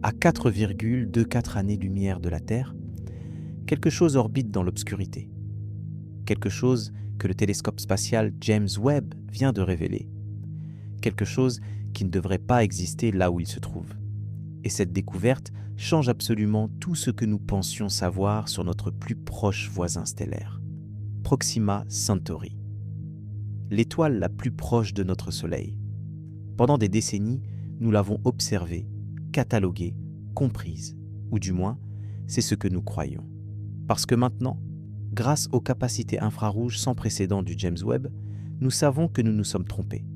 À 4,24 années-lumière de la Terre, quelque chose orbite dans l'obscurité. Quelque chose que le télescope spatial James Webb vient de révéler. Quelque chose qui ne devrait pas exister là où il se trouve. Et cette découverte change absolument tout ce que nous pensions savoir sur notre plus proche voisin stellaire, Proxima Centauri, l'étoile la plus proche de notre Soleil. Pendant des décennies, nous l'avons observée, cataloguée, comprise, ou du moins, c'est ce que nous croyons. Parce que maintenant, grâce aux capacités infrarouges sans précédent du James Webb, nous savons que nous nous sommes trompés,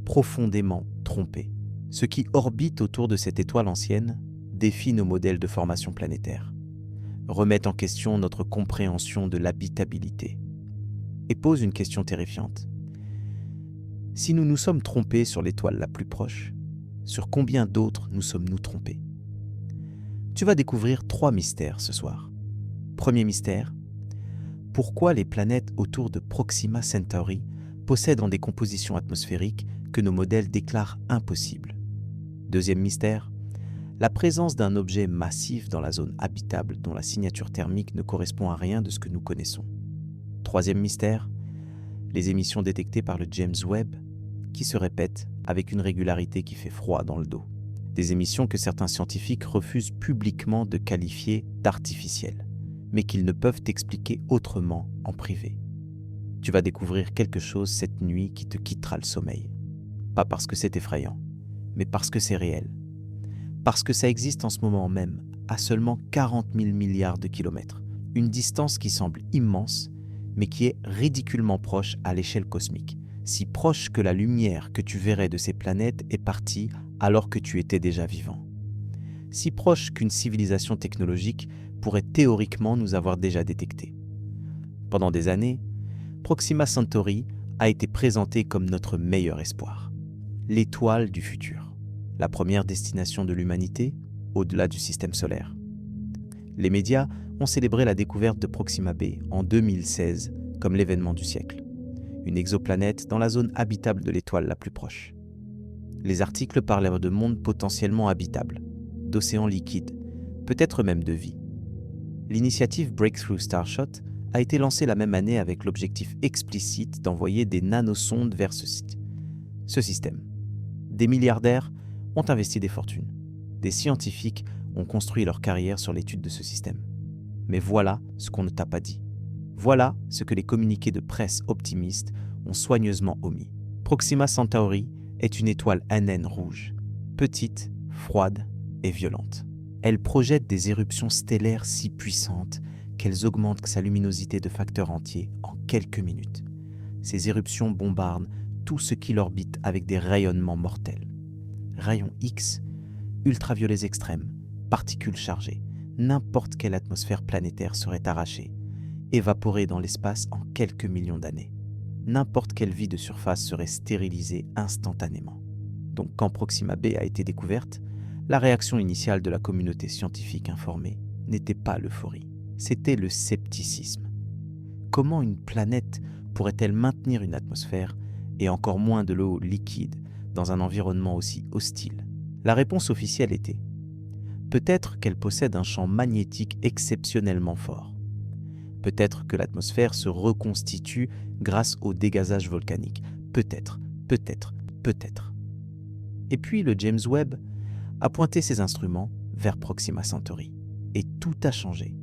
profondément trompés. Ce qui orbite autour de cette étoile ancienne défie nos modèles de formation planétaire, remet en question notre compréhension de l'habitabilité et pose une question terrifiante. Si nous nous sommes trompés sur l'étoile la plus proche, sur combien d'autres nous sommes-nous trompés? Tu vas découvrir 3 mystères ce soir. Premier mystère, pourquoi les planètes autour de Proxima Centauri possèdent des compositions atmosphériques que nos modèles déclarent impossibles? Deuxième mystère, la présence d'un objet massif dans la zone habitable dont la signature thermique ne correspond à rien de ce que nous connaissons. Troisième mystère, les émissions détectées par le James Webb qui se répètent avec une régularité qui fait froid dans le dos. Des émissions que certains scientifiques refusent publiquement de qualifier d'artificielles, mais qu'ils ne peuvent expliquer autrement en privé. Tu vas découvrir quelque chose cette nuit qui te quittera le sommeil. Pas parce que c'est effrayant, mais parce que c'est réel. Parce que ça existe en ce moment même, à seulement 40 000 milliards de kilomètres. Une distance qui semble immense, mais qui est ridiculement proche à l'échelle cosmique. Si proche que la lumière que tu verrais de ces planètes est partie alors que tu étais déjà vivant. Si proche qu'une civilisation technologique pourrait théoriquement nous avoir déjà détectés. Pendant des années, Proxima Centauri a été présentée comme notre meilleur espoir. L'étoile du futur, la première destination de l'humanité au-delà du système solaire. Les médias ont célébré la découverte de Proxima b en 2016 comme l'événement du siècle, une exoplanète dans la zone habitable de l'étoile la plus proche. Les articles parlaient de mondes potentiellement habitables, d'océans liquides, peut-être même de vie. L'initiative Breakthrough Starshot a été lancée la même année avec l'objectif explicite d'envoyer des nanosondes vers ce système. Des milliardaires ont investi des fortunes. Des scientifiques ont construit leur carrière sur l'étude de ce système. Mais voilà ce qu'on ne t'a pas dit. Voilà ce que les communiqués de presse optimistes ont soigneusement omis. Proxima Centauri est une étoile naine rouge, petite, froide et violente. Elle projette des éruptions stellaires si puissantes qu'elles augmentent sa luminosité de facteurs entiers en quelques minutes. Ces éruptions bombardent tout ce qui l'orbite avec des rayonnements mortels. Rayons X, ultraviolets extrêmes, particules chargées, n'importe quelle atmosphère planétaire serait arrachée, évaporée dans l'espace en quelques millions d'années. N'importe quelle vie de surface serait stérilisée instantanément. Donc quand Proxima b a été découverte, la réaction initiale de la communauté scientifique informée n'était pas l'euphorie, c'était le scepticisme. Comment une planète pourrait-elle maintenir une atmosphère et encore moins de l'eau liquide dans un environnement aussi hostile? La réponse officielle était peut-être qu'elle possède un champ magnétique exceptionnellement fort. Peut-être que l'atmosphère se reconstitue grâce au dégazage volcanique. Peut-être. Et puis le James Webb a pointé ses instruments vers Proxima Centauri. Et tout a changé.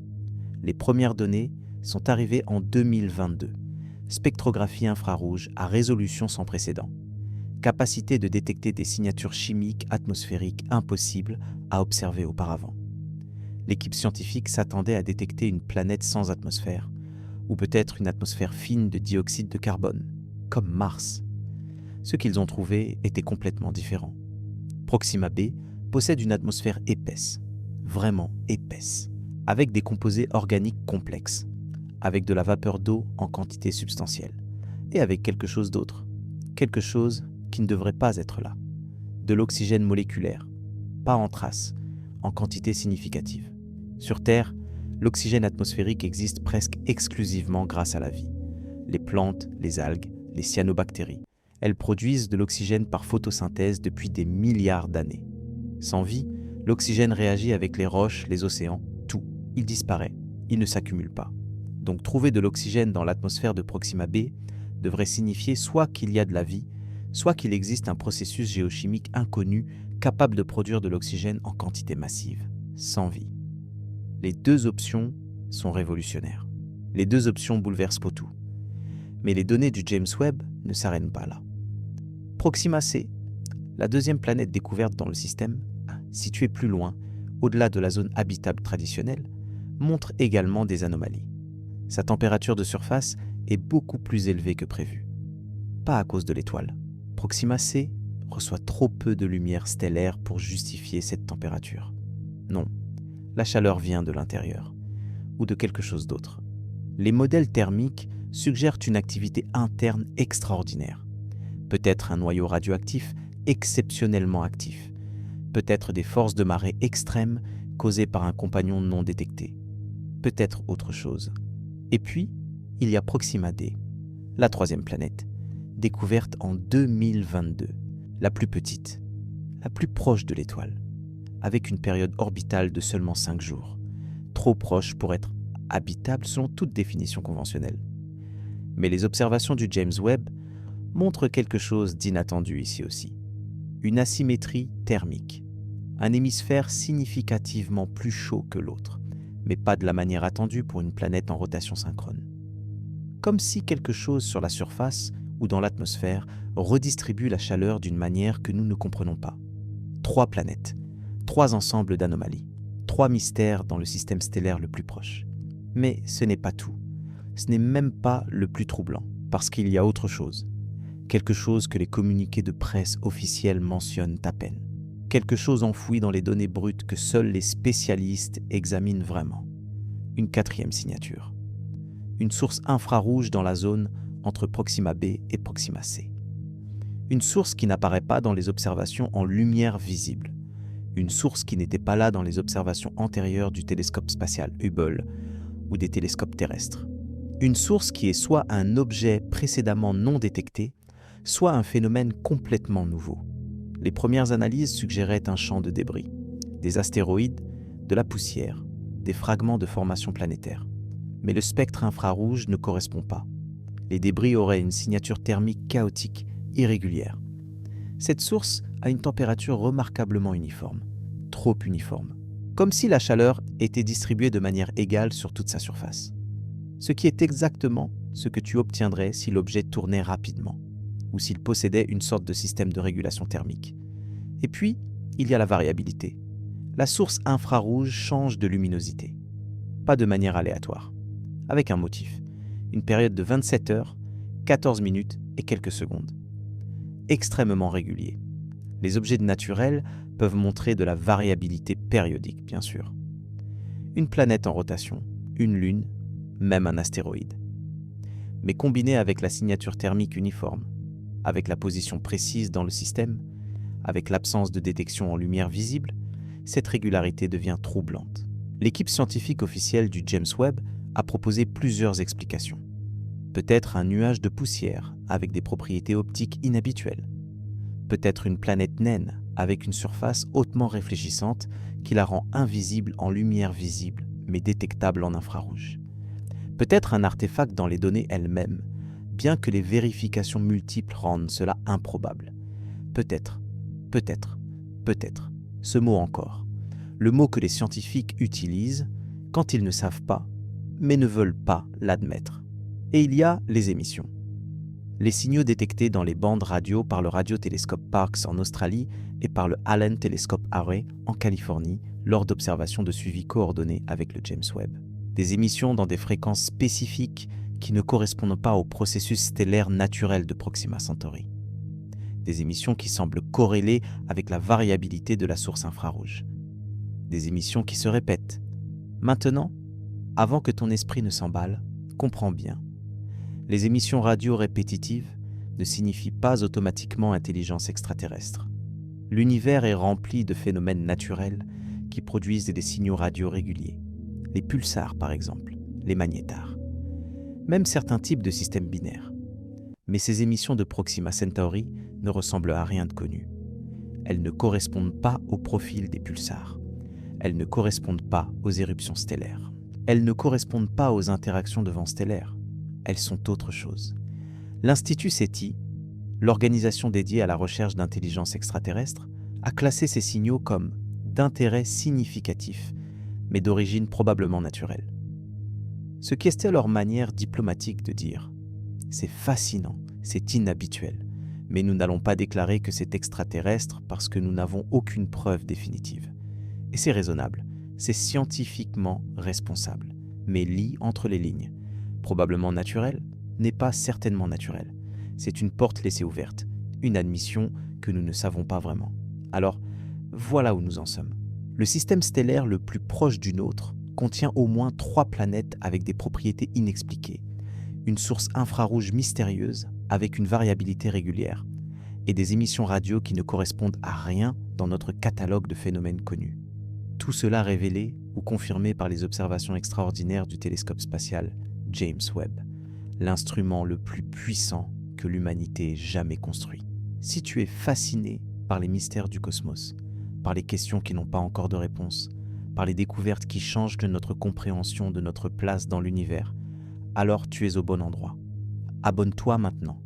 Les premières données sont arrivées en 2022. Spectrographie infrarouge à résolution sans précédent. Capacité de détecter des signatures chimiques atmosphériques impossibles à observer auparavant. L'équipe scientifique s'attendait à détecter une planète sans atmosphère, ou peut-être une atmosphère fine de dioxyde de carbone, comme Mars. Ce qu'ils ont trouvé était complètement différent. Proxima b possède une atmosphère épaisse, vraiment épaisse, avec des composés organiques complexes, avec de la vapeur d'eau en quantité substantielle, et avec quelque chose d'autre, quelque chose qui ne devrait pas être là, de l'oxygène moléculaire, pas en traces, en quantité significative. Sur Terre, l'oxygène atmosphérique existe presque exclusivement grâce à la vie. Les plantes, les algues, les cyanobactéries, elles produisent de l'oxygène par photosynthèse depuis des milliards d'années. Sans vie, L'oxygène réagit avec les roches, les océans, tout. Il disparaît, il ne s'accumule pas. Donc trouver de l'oxygène dans l'atmosphère de Proxima b devrait signifier soit qu'il y a de la vie, soit qu'il existe un processus géochimique inconnu capable de produire de l'oxygène en quantité massive, sans vie. Les deux options sont révolutionnaires. Les deux options bouleversent pas tout. Mais les données du James Webb ne s'arrêtent pas là. Proxima c, la deuxième planète découverte dans le système, située plus loin, au-delà de la zone habitable traditionnelle, montre également des anomalies. Sa température de surface est beaucoup plus élevée que prévu. Pas à cause de l'étoile. Proxima c reçoit trop peu de lumière stellaire pour justifier cette température. Non, la chaleur vient de l'intérieur, ou de quelque chose d'autre. Les modèles thermiques suggèrent une activité interne extraordinaire. Peut-être un noyau radioactif exceptionnellement actif. Peut-être des forces de marée extrêmes causées par un compagnon non détecté. Peut-être autre chose. Et puis, il y a Proxima d, la troisième planète, découverte en 2022, la plus petite, la plus proche de l'étoile, avec une période orbitale de seulement 5 jours, trop proche pour être habitable selon toute définition conventionnelle. Mais les observations du James Webb montrent quelque chose d'inattendu ici aussi. Une asymétrie thermique, un hémisphère significativement plus chaud que l'autre, mais pas de la manière attendue pour une planète en rotation synchrone. Comme si quelque chose sur la surface ou dans l'atmosphère redistribue la chaleur d'une manière que nous ne comprenons pas. 3 planètes, 3 ensembles d'anomalies, 3 mystères dans le système stellaire le plus proche. Mais ce n'est pas tout. Ce n'est même pas le plus troublant, parce qu'il y a autre chose. Quelque chose que les communiqués de presse officiels mentionnent à peine. Quelque chose enfoui dans les données brutes que seuls les spécialistes examinent vraiment. Une 4e signature. Une source infrarouge dans la zone entre Proxima b et Proxima c. Une source qui n'apparaît pas dans les observations en lumière visible. Une source qui n'était pas là dans les observations antérieures du télescope spatial Hubble ou des télescopes terrestres. Une source qui est soit un objet précédemment non détecté, soit un phénomène complètement nouveau. Les premières analyses suggéraient un champ de débris, des astéroïdes, de la poussière, des fragments de formation planétaire. Mais le spectre infrarouge ne correspond pas. Les débris auraient une signature thermique chaotique, irrégulière. Cette source a une température remarquablement uniforme, trop uniforme, comme si la chaleur était distribuée de manière égale sur toute sa surface. Ce qui est exactement ce que tu obtiendrais si l'objet tournait rapidement, ou s'il possédait une sorte de système de régulation thermique. Et puis, il y a la variabilité. La source infrarouge change de luminosité, pas de manière aléatoire, avec un motif, une période de 27 heures, 14 minutes et quelques secondes. Extrêmement régulier. Les objets naturels peuvent montrer de la variabilité périodique, bien sûr. Une planète en rotation, une lune, même un astéroïde. Mais combiné avec la signature thermique uniforme, avec la position précise dans le système, avec l'absence de détection en lumière visible, cette régularité devient troublante. L'équipe scientifique officielle du James Webb a proposé plusieurs explications. Peut-être un nuage de poussière avec des propriétés optiques inhabituelles. Peut-être une planète naine avec une surface hautement réfléchissante qui la rend invisible en lumière visible, mais détectable en infrarouge. Peut-être un artefact dans les données elles-mêmes, bien que les vérifications multiples rendent cela improbable. Peut-être, ce mot encore, le mot que les scientifiques utilisent quand ils ne savent pas, mais ne veulent pas l'admettre. Et il y a les émissions. Les signaux détectés dans les bandes radio par le radiotélescope Parkes en Australie et par le Allen Telescope Array en Californie lors d'observations de suivi coordonnées avec le James Webb. Des émissions dans des fréquences spécifiques qui ne correspondent pas au processus stellaire naturel de Proxima Centauri. Des émissions qui semblent corrélées avec la variabilité de la source infrarouge. Des émissions qui se répètent. Maintenant, avant que ton esprit ne s'emballe, comprends bien. Les émissions radio répétitives ne signifient pas automatiquement intelligence extraterrestre. L'univers est rempli de phénomènes naturels qui produisent des signaux radio réguliers. Les pulsars, par exemple, les magnétars. Même certains types de systèmes binaires. Mais ces émissions de Proxima Centauri ne ressemblent à rien de connu. Elles ne correspondent pas au profil des pulsars. Elles ne correspondent pas aux éruptions stellaires. Elles ne correspondent pas aux interactions de vents stellaires. Elles sont autre chose. L'Institut SETI, l'organisation dédiée à la recherche d'intelligence extraterrestre, a classé ces signaux comme d'intérêt significatif, mais d'origine probablement naturelle. Ce qui était leur manière diplomatique de dire « c'est fascinant, c'est inhabituel, mais nous n'allons pas déclarer que c'est extraterrestre parce que nous n'avons aucune preuve définitive. Et c'est raisonnable, c'est scientifiquement responsable, mais lit entre les lignes. Probablement naturel n'est pas certainement naturel. C'est une porte laissée ouverte, une admission que nous ne savons pas vraiment. Alors, voilà où nous en sommes. Le système stellaire le plus proche du nôtre contient au moins 3 planètes avec des propriétés inexpliquées, une source infrarouge mystérieuse avec une variabilité régulière, et des émissions radio qui ne correspondent à rien dans notre catalogue de phénomènes connus. Tout cela révélé ou confirmé par les observations extraordinaires du télescope spatial James Webb, l'instrument le plus puissant que l'humanité ait jamais construit. Si tu es fasciné par les mystères du cosmos, par les questions qui n'ont pas encore de réponse, par les découvertes qui changent de notre compréhension de notre place dans l'univers, alors tu es au bon endroit. Abonne-toi maintenant,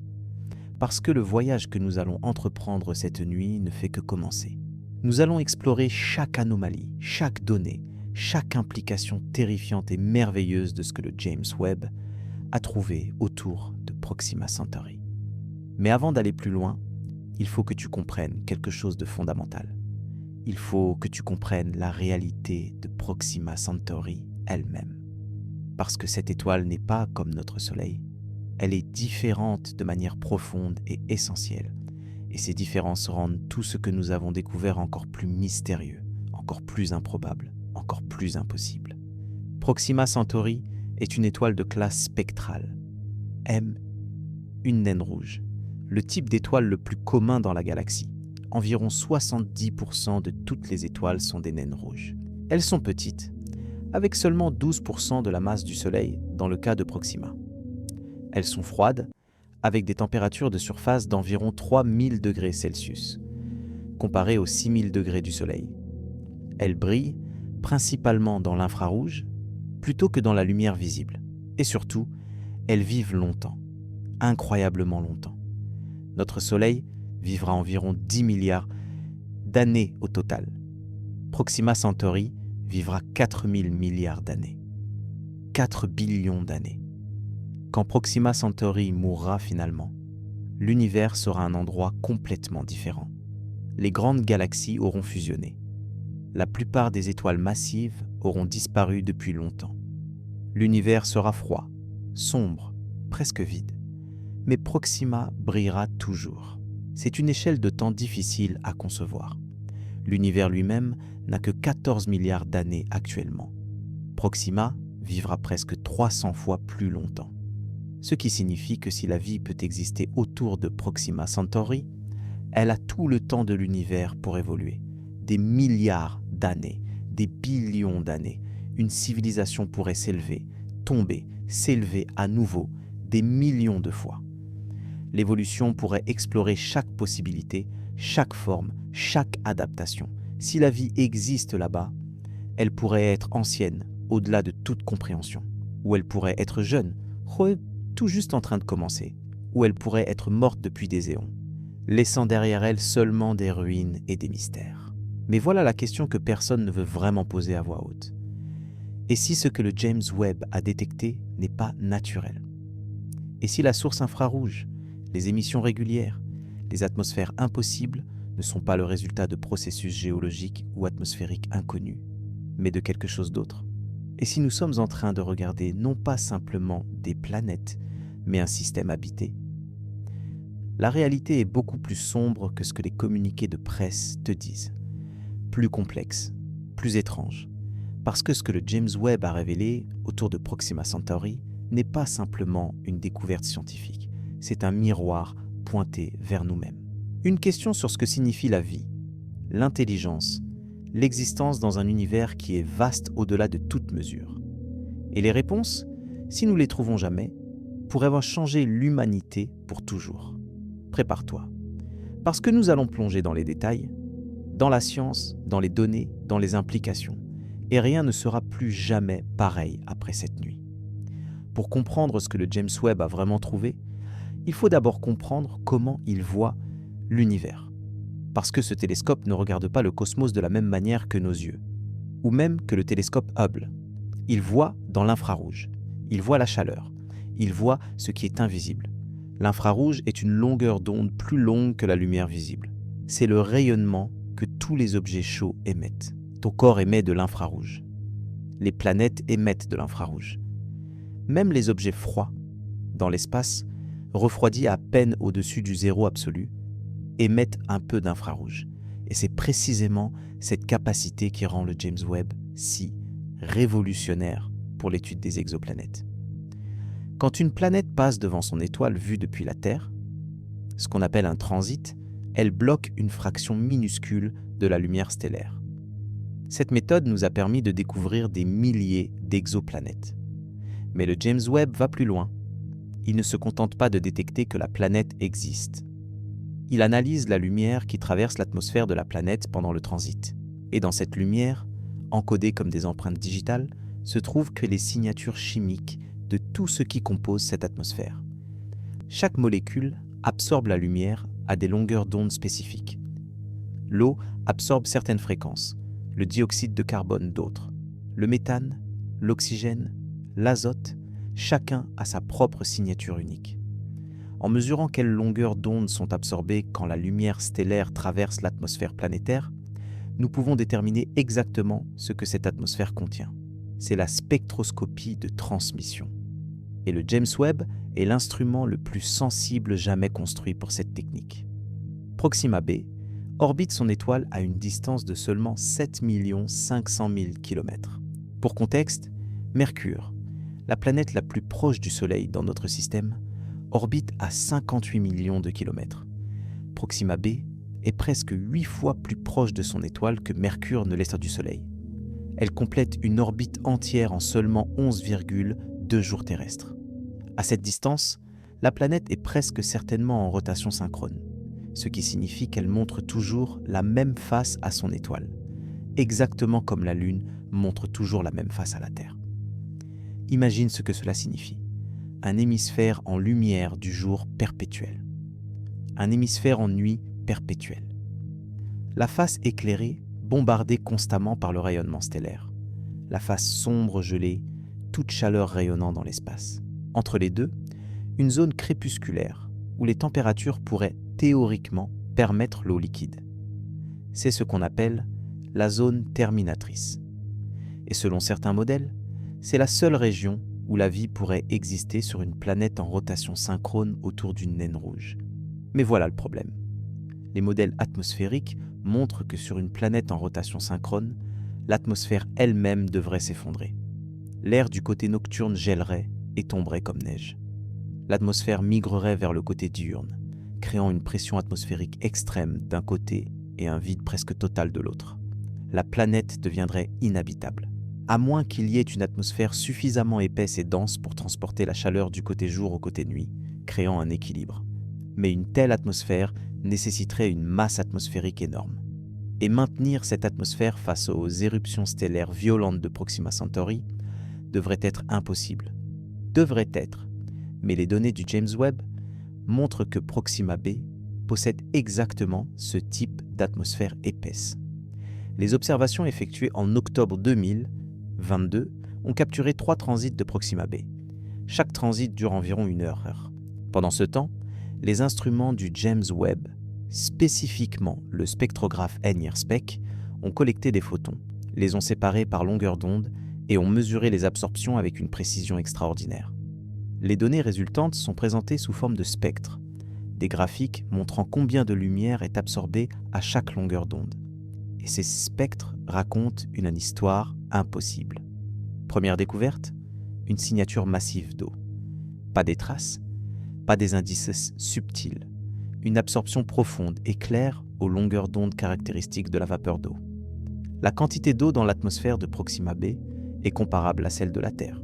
parce que le voyage que nous allons entreprendre cette nuit ne fait que commencer. Nous allons explorer chaque anomalie, chaque donnée, chaque implication terrifiante et merveilleuse de ce que le James Webb a trouvé autour de Proxima Centauri. Mais avant d'aller plus loin, il faut que tu comprennes quelque chose de fondamental. Il faut que tu comprennes la réalité de Proxima Centauri elle-même. Parce que cette étoile n'est pas comme notre Soleil. Elle est différente de manière profonde et essentielle. Et ces différences rendent tout ce que nous avons découvert encore plus mystérieux, encore plus improbable, encore plus impossible. Proxima Centauri est une étoile de classe spectrale. M, une naine rouge. Le type d'étoile le plus commun dans la galaxie. Environ 70% de toutes les étoiles sont des naines rouges. Elles sont petites, avec seulement 12% de la masse du Soleil dans le cas de Proxima. Elles sont froides, avec des températures de surface d'environ 3000 degrés Celsius, comparées aux 6000 degrés du Soleil. Elles brillent principalement dans l'infrarouge, plutôt que dans la lumière visible. Et surtout, elles vivent longtemps, incroyablement longtemps. Notre Soleil vivra environ 10 milliards d'années au total. Proxima Centauri vivra 4000 milliards d'années. 4 billions d'années. Quand Proxima Centauri mourra finalement, l'univers sera un endroit complètement différent. Les grandes galaxies auront fusionné. La plupart des étoiles massives auront disparu depuis longtemps. L'univers sera froid, sombre, presque vide. Mais Proxima brillera toujours. C'est une échelle de temps difficile à concevoir. L'univers lui-même n'a que 14 milliards d'années actuellement. Proxima vivra presque 300 fois plus longtemps. Ce qui signifie que si la vie peut exister autour de Proxima Centauri, elle a tout le temps de l'univers pour évoluer. Des milliards d'années, des billions d'années. Une civilisation pourrait s'élever, tomber, s'élever à nouveau, des millions de fois. L'évolution pourrait explorer chaque possibilité, chaque forme, chaque adaptation. Si la vie existe là-bas, elle pourrait être ancienne, au-delà de toute compréhension. Ou elle pourrait être jeune, tout juste en train de commencer. Ou elle pourrait être morte depuis des éons, laissant derrière elle seulement des ruines et des mystères. Mais voilà la question que personne ne veut vraiment poser à voix haute. Et si ce que le James Webb a détecté n'est pas naturel? Et si la source infrarouge, les émissions régulières, les atmosphères impossibles ne sont pas le résultat de processus géologiques ou atmosphériques inconnus, mais de quelque chose d'autre? Et si nous sommes en train de regarder non pas simplement des planètes, mais un système habité? La réalité est beaucoup plus sombre que ce que les communiqués de presse te disent. Plus complexe, plus étrange. Parce que ce que le James Webb a révélé autour de Proxima Centauri n'est pas simplement une découverte scientifique. C'est un miroir pointé vers nous-mêmes. Une question sur ce que signifie la vie, l'intelligence, l'existence dans un univers qui est vaste au-delà de toute mesure. Et les réponses, si nous les trouvons jamais, pourraient changer l'humanité pour toujours. Prépare-toi, parce que nous allons plonger dans les détails, dans la science, dans les données, dans les implications. Et rien ne sera plus jamais pareil après cette nuit. Pour comprendre ce que le James Webb a vraiment trouvé, il faut d'abord comprendre comment il voit l'univers. Parce que ce télescope ne regarde pas le cosmos de la même manière que nos yeux, ou même que le télescope Hubble. Il voit dans l'infrarouge, il voit la chaleur, il voit ce qui est invisible. L'infrarouge est une longueur d'onde plus longue que la lumière visible. C'est le rayonnement que tous les objets chauds émettent. Ton corps émet de l'infrarouge. Les planètes émettent de l'infrarouge. Même les objets froids, dans l'espace, refroidis à peine au-dessus du zéro absolu, émettent un peu d'infrarouge. Et c'est précisément cette capacité qui rend le James Webb si révolutionnaire pour l'étude des exoplanètes. Quand une planète passe devant son étoile vue depuis la Terre, ce qu'on appelle un transit, elle bloque une fraction minuscule de la lumière stellaire. Cette méthode nous a permis de découvrir des milliers d'exoplanètes. Mais le James Webb va plus loin. Il ne se contente pas de détecter que la planète existe. Il analyse la lumière qui traverse l'atmosphère de la planète pendant le transit. Et dans cette lumière, encodée comme des empreintes digitales, se trouvent que les signatures chimiques de tout ce qui compose cette atmosphère. Chaque molécule absorbe la lumière à des longueurs d'onde spécifiques. L'eau absorbe certaines fréquences, le dioxyde de carbone d'autres, le méthane, l'oxygène, l'azote, chacun a sa propre signature unique. En mesurant quelles longueurs d'onde sont absorbées quand la lumière stellaire traverse l'atmosphère planétaire, nous pouvons déterminer exactement ce que cette atmosphère contient. C'est la spectroscopie de transmission. Et le James Webb est l'instrument le plus sensible jamais construit pour cette technique. Proxima b orbite son étoile à une distance de seulement 7 500 000 km. Pour contexte, Mercure, la planète la plus proche du Soleil dans notre système, orbite à 58 millions de kilomètres. Proxima b est presque 8 fois plus proche de son étoile que Mercure ne l'est du Soleil. Elle complète une orbite entière en seulement 11,2 jours terrestres. À cette distance, la planète est presque certainement en rotation synchrone, ce qui signifie qu'elle montre toujours la même face à son étoile, exactement comme la Lune montre toujours la même face à la Terre. Imagine ce que cela signifie. Un hémisphère en lumière du jour perpétuel. Un hémisphère en nuit perpétuelle. La face éclairée, bombardée constamment par le rayonnement stellaire. La face sombre gelée, toute chaleur rayonnant dans l'espace. Entre les deux, une zone crépusculaire où les températures pourraient théoriquement permettre l'eau liquide. C'est ce qu'on appelle la zone terminatrice. Et selon certains modèles, c'est la seule région où la vie pourrait exister sur une planète en rotation synchrone autour d'une naine rouge. Mais voilà le problème. Les modèles atmosphériques montrent que sur une planète en rotation synchrone, l'atmosphère elle-même devrait s'effondrer. L'air du côté nocturne gèlerait et tomberait comme neige. L'atmosphère migrerait vers le côté diurne, créant une pression atmosphérique extrême d'un côté et un vide presque total de l'autre. La planète deviendrait inhabitable, à moins qu'il y ait une atmosphère suffisamment épaisse et dense pour transporter la chaleur du côté jour au côté nuit, créant un équilibre. Mais une telle atmosphère nécessiterait une masse atmosphérique énorme. Et maintenir cette atmosphère face aux éruptions stellaires violentes de Proxima Centauri devrait être impossible. Devrait être, mais les données du James Webb montrent que Proxima b possède exactement ce type d'atmosphère épaisse. Les observations effectuées en octobre 2022 ont capturé 3 transits de Proxima b. Chaque transit dure environ 1 heure. Pendant ce temps, les instruments du James Webb, spécifiquement le spectrographe NIRSPEC, ont collecté des photons, les ont séparés par longueur d'onde et ont mesuré les absorptions avec une précision extraordinaire. Les données résultantes sont présentées sous forme de spectres, des graphiques montrant combien de lumière est absorbée à chaque longueur d'onde. Et ces spectres racontent une histoire impossible. Première découverte, une signature massive d'eau. Pas des traces, pas des indices subtils, une absorption profonde et claire aux longueurs d'onde caractéristiques de la vapeur d'eau. La quantité d'eau dans l'atmosphère de Proxima b est comparable à celle de la Terre,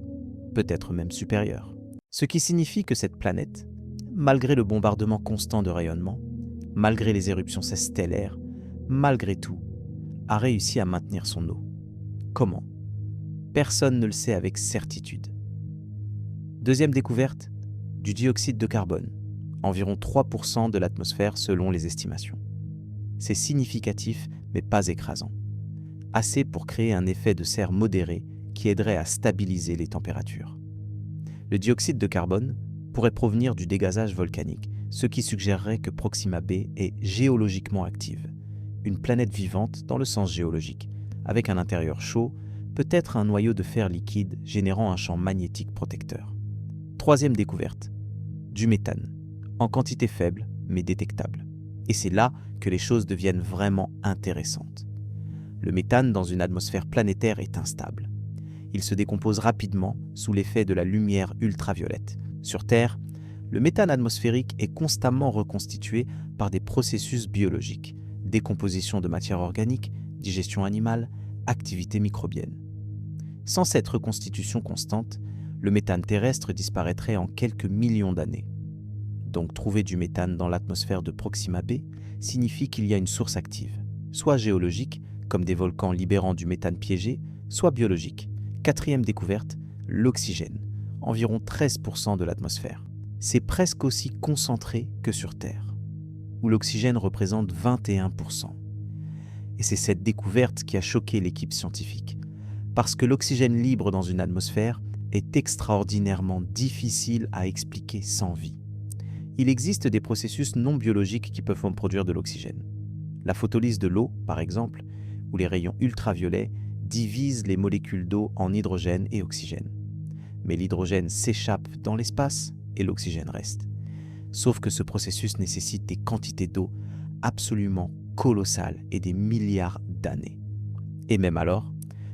peut-être même supérieure. Ce qui signifie que cette planète, malgré le bombardement constant de rayonnement, malgré les éruptions stellaires, malgré tout, a réussi à maintenir son eau. Comment? Personne ne le sait avec certitude. Deuxième découverte, du dioxyde de carbone, environ 3% de l'atmosphère selon les estimations. C'est significatif mais pas écrasant. Assez pour créer un effet de serre modéré qui aiderait à stabiliser les températures. Le dioxyde de carbone pourrait provenir du dégazage volcanique, ce qui suggérerait que Proxima b est géologiquement active, une planète vivante dans le sens géologique, avec un intérieur chaud, peut-être un noyau de fer liquide générant un champ magnétique protecteur. Troisième découverte, du méthane, en quantité faible mais détectable. Et c'est là que les choses deviennent vraiment intéressantes. Le méthane dans une atmosphère planétaire est instable. Il se décompose rapidement sous l'effet de la lumière ultraviolette. Sur Terre, le méthane atmosphérique est constamment reconstitué par des processus biologiques, décomposition de matière organique, digestion animale, activité microbienne. Sans cette reconstitution constante, le méthane terrestre disparaîtrait en quelques millions d'années. Donc trouver du méthane dans l'atmosphère de Proxima b signifie qu'il y a une source active, soit géologique, comme des volcans libérant du méthane piégé, soit biologique. Quatrième découverte, l'oxygène, environ 13% de l'atmosphère. C'est presque aussi concentré que sur Terre, où l'oxygène représente 21%. Et c'est cette découverte qui a choqué l'équipe scientifique, parce que l'oxygène libre dans une atmosphère est extraordinairement difficile à expliquer sans vie. Il existe des processus non biologiques qui peuvent produire de l'oxygène. La photolyse de l'eau, par exemple, où les rayons ultraviolets divisent les molécules d'eau en hydrogène et oxygène. Mais l'hydrogène s'échappe dans l'espace et l'oxygène reste. Sauf que ce processus nécessite des quantités d'eau absolument colossales et des milliards d'années. Et même alors,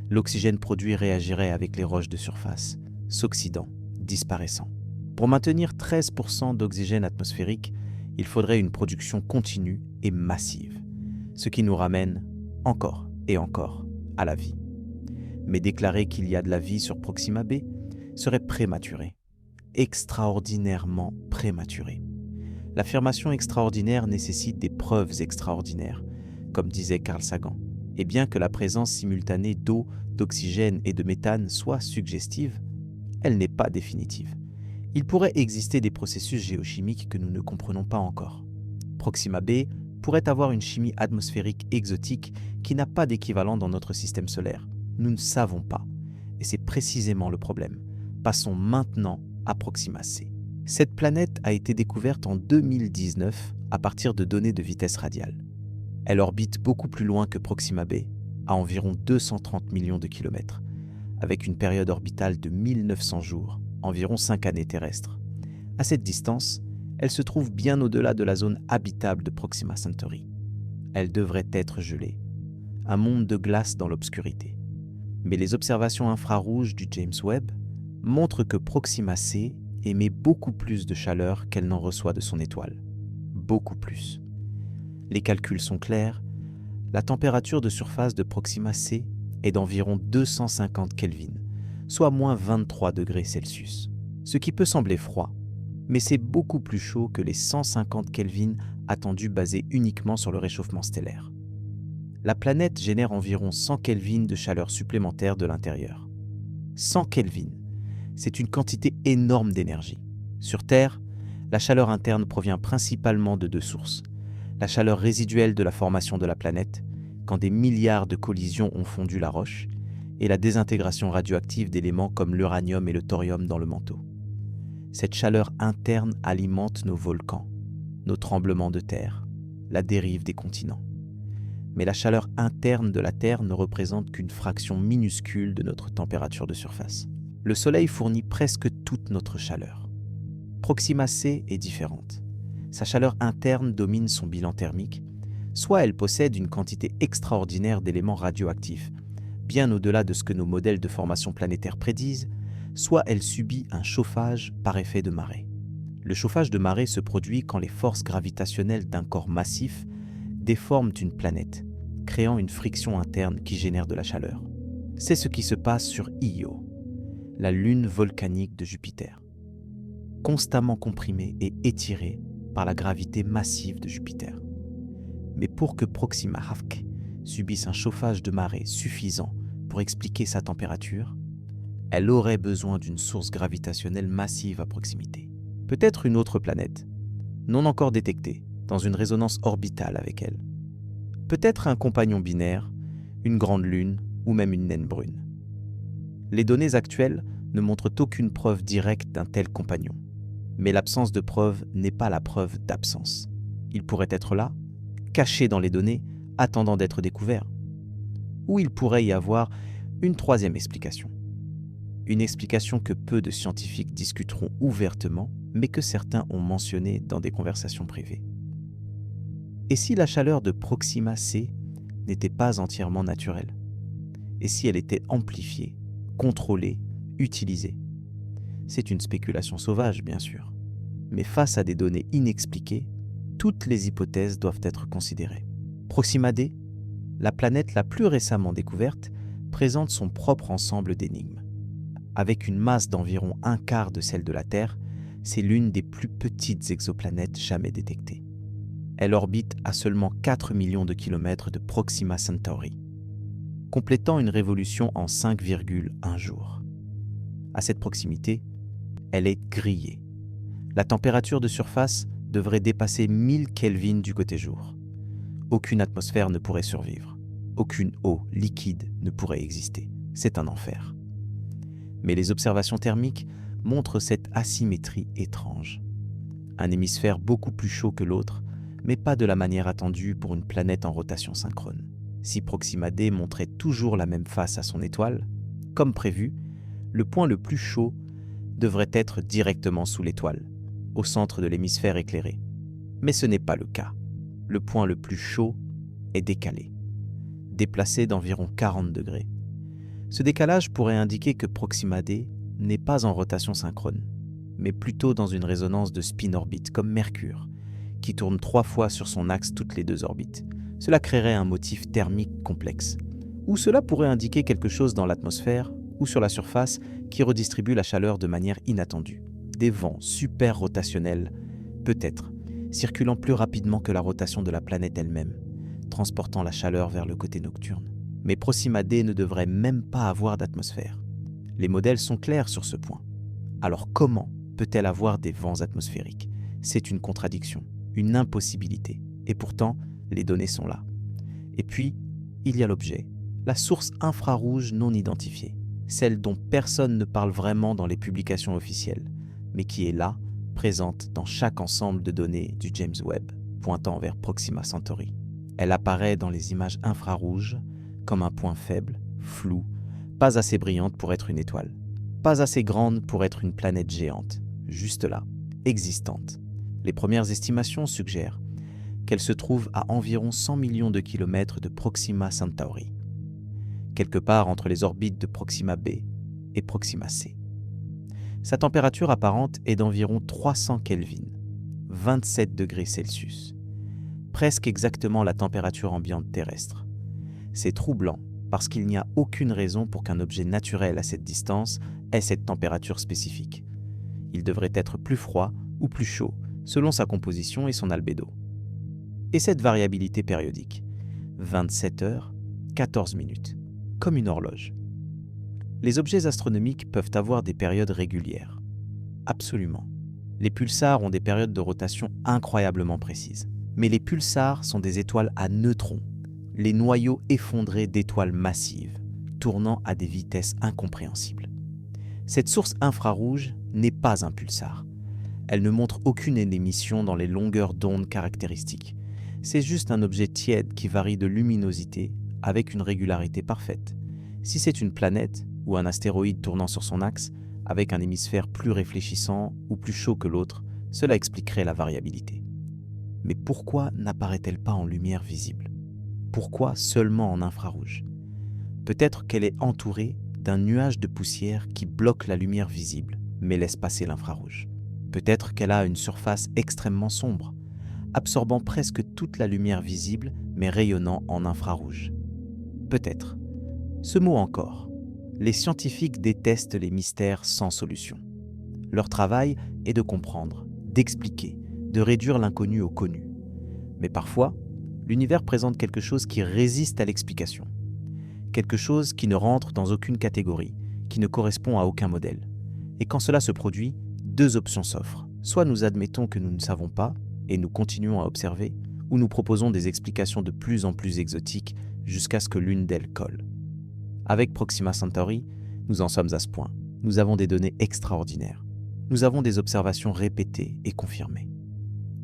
l'oxygène produit réagirait avec les roches de surface, s'oxydant, disparaissant. Pour maintenir 13% d'oxygène atmosphérique, il faudrait une production continue et massive, ce qui nous ramène encore et encore à la vie. Mais déclarer qu'il y a de la vie sur Proxima b serait prématuré, extraordinairement prématuré. L'affirmation extraordinaire nécessite des preuves extraordinaires, comme disait Carl Sagan. Et bien que la présence simultanée d'eau, d'oxygène et de méthane soit suggestive, elle n'est pas définitive. Il pourrait exister des processus géochimiques que nous ne comprenons pas encore. Proxima b pourrait avoir une chimie atmosphérique exotique qui n'a pas d'équivalent dans notre système solaire. Nous ne savons pas. Et c'est précisément le problème. Passons maintenant à Proxima c. Cette planète a été découverte en 2019 à partir de données de vitesse radiale. Elle orbite beaucoup plus loin que Proxima b, à environ 230 millions de kilomètres, avec une période orbitale de 1900 jours, environ 5 années terrestres. À cette distance, elle se trouve bien au-delà de la zone habitable de Proxima Centauri. Elle devrait être gelée. Un monde de glace dans l'obscurité. Mais les observations infrarouges du James Webb montrent que Proxima c émet beaucoup plus de chaleur qu'elle n'en reçoit de son étoile. Beaucoup plus. Les calculs sont clairs. La température de surface de Proxima c est d'environ 250 Kelvin, soit moins 23 degrés Celsius. Ce qui peut sembler froid, mais c'est beaucoup plus chaud que les 150 Kelvin attendus basés uniquement sur le réchauffement stellaire. La planète génère environ 100 Kelvin de chaleur supplémentaire de l'intérieur. 100 Kelvin, c'est une quantité énorme d'énergie. Sur Terre, la chaleur interne provient principalement de deux sources. La chaleur résiduelle de la formation de la planète, quand des milliards de collisions ont fondu la roche, et la désintégration radioactive d'éléments comme l'uranium et le thorium dans le manteau. Cette chaleur interne alimente nos volcans, nos tremblements de terre, la dérive des continents. Mais la chaleur interne de la Terre ne représente qu'une fraction minuscule de notre température de surface. Le Soleil fournit presque toute notre chaleur. Proxima c est différente. Sa chaleur interne domine son bilan thermique, soit elle possède une quantité extraordinaire d'éléments radioactifs, bien au-delà de ce que nos modèles de formation planétaire prédisent, soit elle subit un chauffage par effet de marée. Le chauffage de marée se produit quand les forces gravitationnelles d'un corps massif déforment une planète, créant une friction interne qui génère de la chaleur. C'est ce qui se passe sur Io, la lune volcanique de Jupiter, constamment comprimée et étirée par la gravité massive de Jupiter. Mais pour que Proxima Hawk subissent un chauffage de marée suffisant pour expliquer sa température, elle aurait besoin d'une source gravitationnelle massive à proximité. Peut-être une autre planète, non encore détectée, dans une résonance orbitale avec elle. Peut-être un compagnon binaire, une grande lune ou même une naine brune. Les données actuelles ne montrent aucune preuve directe d'un tel compagnon. Mais l'absence de preuve n'est pas la preuve d'absence. Il pourrait être là, caché dans les données, attendant d'être découvert. Ou il pourrait y avoir une troisième explication. Une explication que peu de scientifiques discuteront ouvertement, mais que certains ont mentionnée dans des conversations privées. Et si la chaleur de Proxima C n'était pas entièrement naturelle? Et si elle était amplifiée, contrôlée, utilisée? C'est une spéculation sauvage, bien sûr. Mais face à des données inexpliquées, toutes les hypothèses doivent être considérées. Proxima D, la planète la plus récemment découverte, présente son propre ensemble d'énigmes. Avec une masse d'environ un quart de celle de la Terre, c'est l'une des plus petites exoplanètes jamais détectées. Elle orbite à seulement 4 millions de kilomètres de Proxima Centauri, complétant une révolution en 5,1 jours. À cette proximité, elle est grillée. La température de surface devrait dépasser 1000 Kelvin du côté jour. Aucune atmosphère ne pourrait survivre. Aucune eau liquide ne pourrait exister. C'est un enfer. Mais les observations thermiques montrent cette asymétrie étrange. Un hémisphère beaucoup plus chaud que l'autre, mais pas de la manière attendue pour une planète en rotation synchrone. Si Proxima D montrait toujours la même face à son étoile, comme prévu, le point le plus chaud devrait être directement sous l'étoile, au centre de l'hémisphère éclairé. Mais ce n'est pas le cas. Le point le plus chaud est décalé, déplacé d'environ 40 degrés. Ce décalage pourrait indiquer que Proxima D n'est pas en rotation synchrone, mais plutôt dans une résonance de spin-orbite comme Mercure, qui tourne 3 fois sur son axe toutes les 2 orbites. Cela créerait un motif thermique complexe. Ou cela pourrait indiquer quelque chose dans l'atmosphère ou sur la surface qui redistribue la chaleur de manière inattendue. Des vents super rotationnels, peut-être, circulant plus rapidement que la rotation de la planète elle-même, transportant la chaleur vers le côté nocturne. Mais Proxima D ne devrait même pas avoir d'atmosphère. Les modèles sont clairs sur ce point. Alors comment peut-elle avoir des vents atmosphériques? C'est une contradiction, une impossibilité. Et pourtant, les données sont là. Et puis, il y a l'objet, la source infrarouge non identifiée, celle dont personne ne parle vraiment dans les publications officielles, mais qui est là, présente dans chaque ensemble de données du James Webb, pointant vers Proxima Centauri. Elle apparaît dans les images infrarouges comme un point faible, flou, pas assez brillante pour être une étoile, pas assez grande pour être une planète géante, juste là, existante. Les premières estimations suggèrent qu'elle se trouve à environ 100 millions de kilomètres de Proxima Centauri, quelque part entre les orbites de Proxima B et Proxima C. Sa température apparente est d'environ 300 Kelvin, 27 degrés Celsius, presque exactement la température ambiante terrestre. C'est troublant parce qu'il n'y a aucune raison pour qu'un objet naturel à cette distance ait cette température spécifique. Il devrait être plus froid ou plus chaud, selon sa composition et son albédo. Et cette variabilité périodique, 27 heures, 14 minutes, comme une horloge. Les objets astronomiques peuvent avoir des périodes régulières. Absolument. Les pulsars ont des périodes de rotation incroyablement précises. Mais les pulsars sont des étoiles à neutrons, les noyaux effondrés d'étoiles massives, tournant à des vitesses incompréhensibles. Cette source infrarouge n'est pas un pulsar. Elle ne montre aucune émission dans les longueurs d'onde caractéristiques. C'est juste un objet tiède qui varie de luminosité avec une régularité parfaite. Si c'est une planète ou un astéroïde tournant sur son axe, avec un hémisphère plus réfléchissant ou plus chaud que l'autre, cela expliquerait la variabilité. Mais pourquoi n'apparaît-elle pas en lumière visible? Pourquoi seulement en infrarouge? Peut-être qu'elle est entourée d'un nuage de poussière qui bloque la lumière visible, mais laisse passer l'infrarouge. Peut-être qu'elle a une surface extrêmement sombre, absorbant presque toute la lumière visible, mais rayonnant en infrarouge. Peut-être. Ce mot encore. Les scientifiques détestent les mystères sans solution. Leur travail est de comprendre, d'expliquer, de réduire l'inconnu au connu. Mais parfois, L'univers présente quelque chose qui résiste à l'explication. Quelque chose qui ne rentre dans aucune catégorie, qui ne correspond à aucun modèle. Et quand cela se produit, deux options s'offrent. Soit nous admettons que nous ne savons pas, et nous continuons à observer, ou nous proposons des explications de plus en plus exotiques jusqu'à ce que l'une d'elles colle. Avec Proxima Centauri, nous en sommes à ce point. Nous avons des données extraordinaires. Nous avons des observations répétées et confirmées.